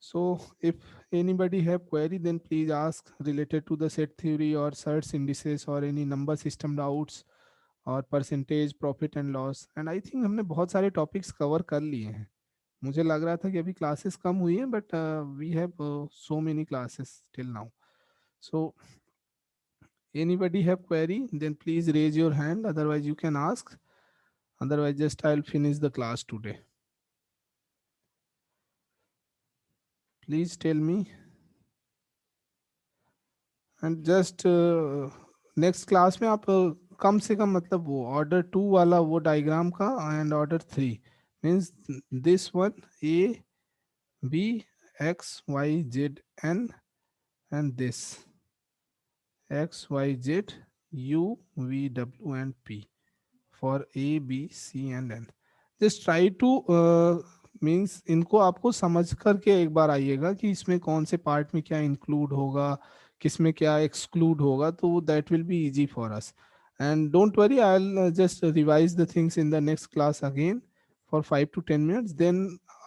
so if anybody have query then please ask related to the set theory or search indices or any number system doubts और percentage profit and loss. And I think हमने बहुत सारे टॉपिक्स कवर कर लिए हैं. मुझे लग रहा था कि अभी क्लासेस कम हुई हैं but we have so many classes till now. So anybody have query then please raise your hand, otherwise you can ask, otherwise just I'll finish the class today. Please tell me. And just next class में आप कम से कम मतलब वो order 2 वाला वो diagram का and order 3 means this one A B X Y Z N and this X Y Z U V W and P for A B C and N. Just try to means इनको आपको समझ करके एक बार आइएगा कि इसमें कौन से पार्ट में क्या इंक्लूड होगा, किस में क्या एक्सक्लूड होगा, तो that will be easy for us. And don't worry, I will just revise the things in the next class again for 5 to 10 minutes. Then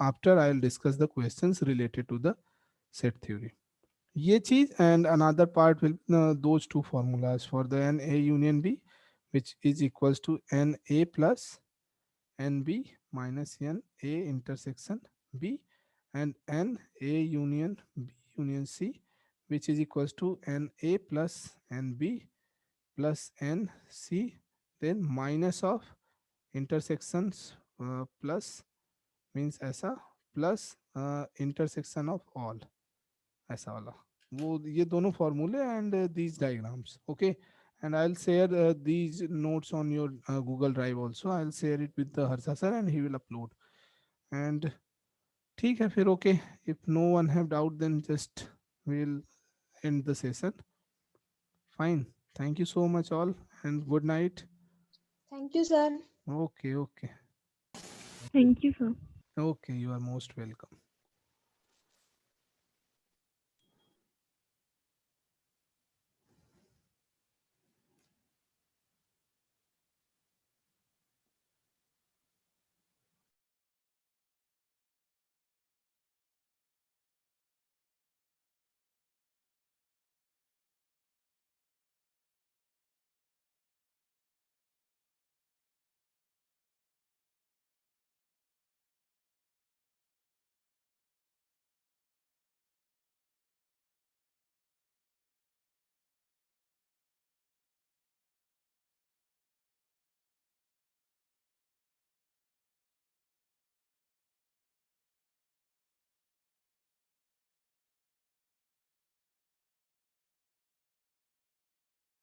after I will discuss the questions related to the set theory. ये चीज and another part will those two formulas for the n a union b, which is equals to n a plus n b minus n a intersection b, and n a union b union c, which is equals to n a plus n b plus n c, then minus of intersections plus means ऐसा plus intersection of all, ऐसा वाला वो ये दोनों फॉर्मूले and these diagrams. Okay, and I will share these notes on your Google drive also. I will share it with Harsha sir and he will upload. And ठीक है फिर. Okay, if no one have doubt then just will end the session. Fine, thank you so much all and good night. Thank you, sir. Okay okay Thank you, sir. okay, you are most welcome.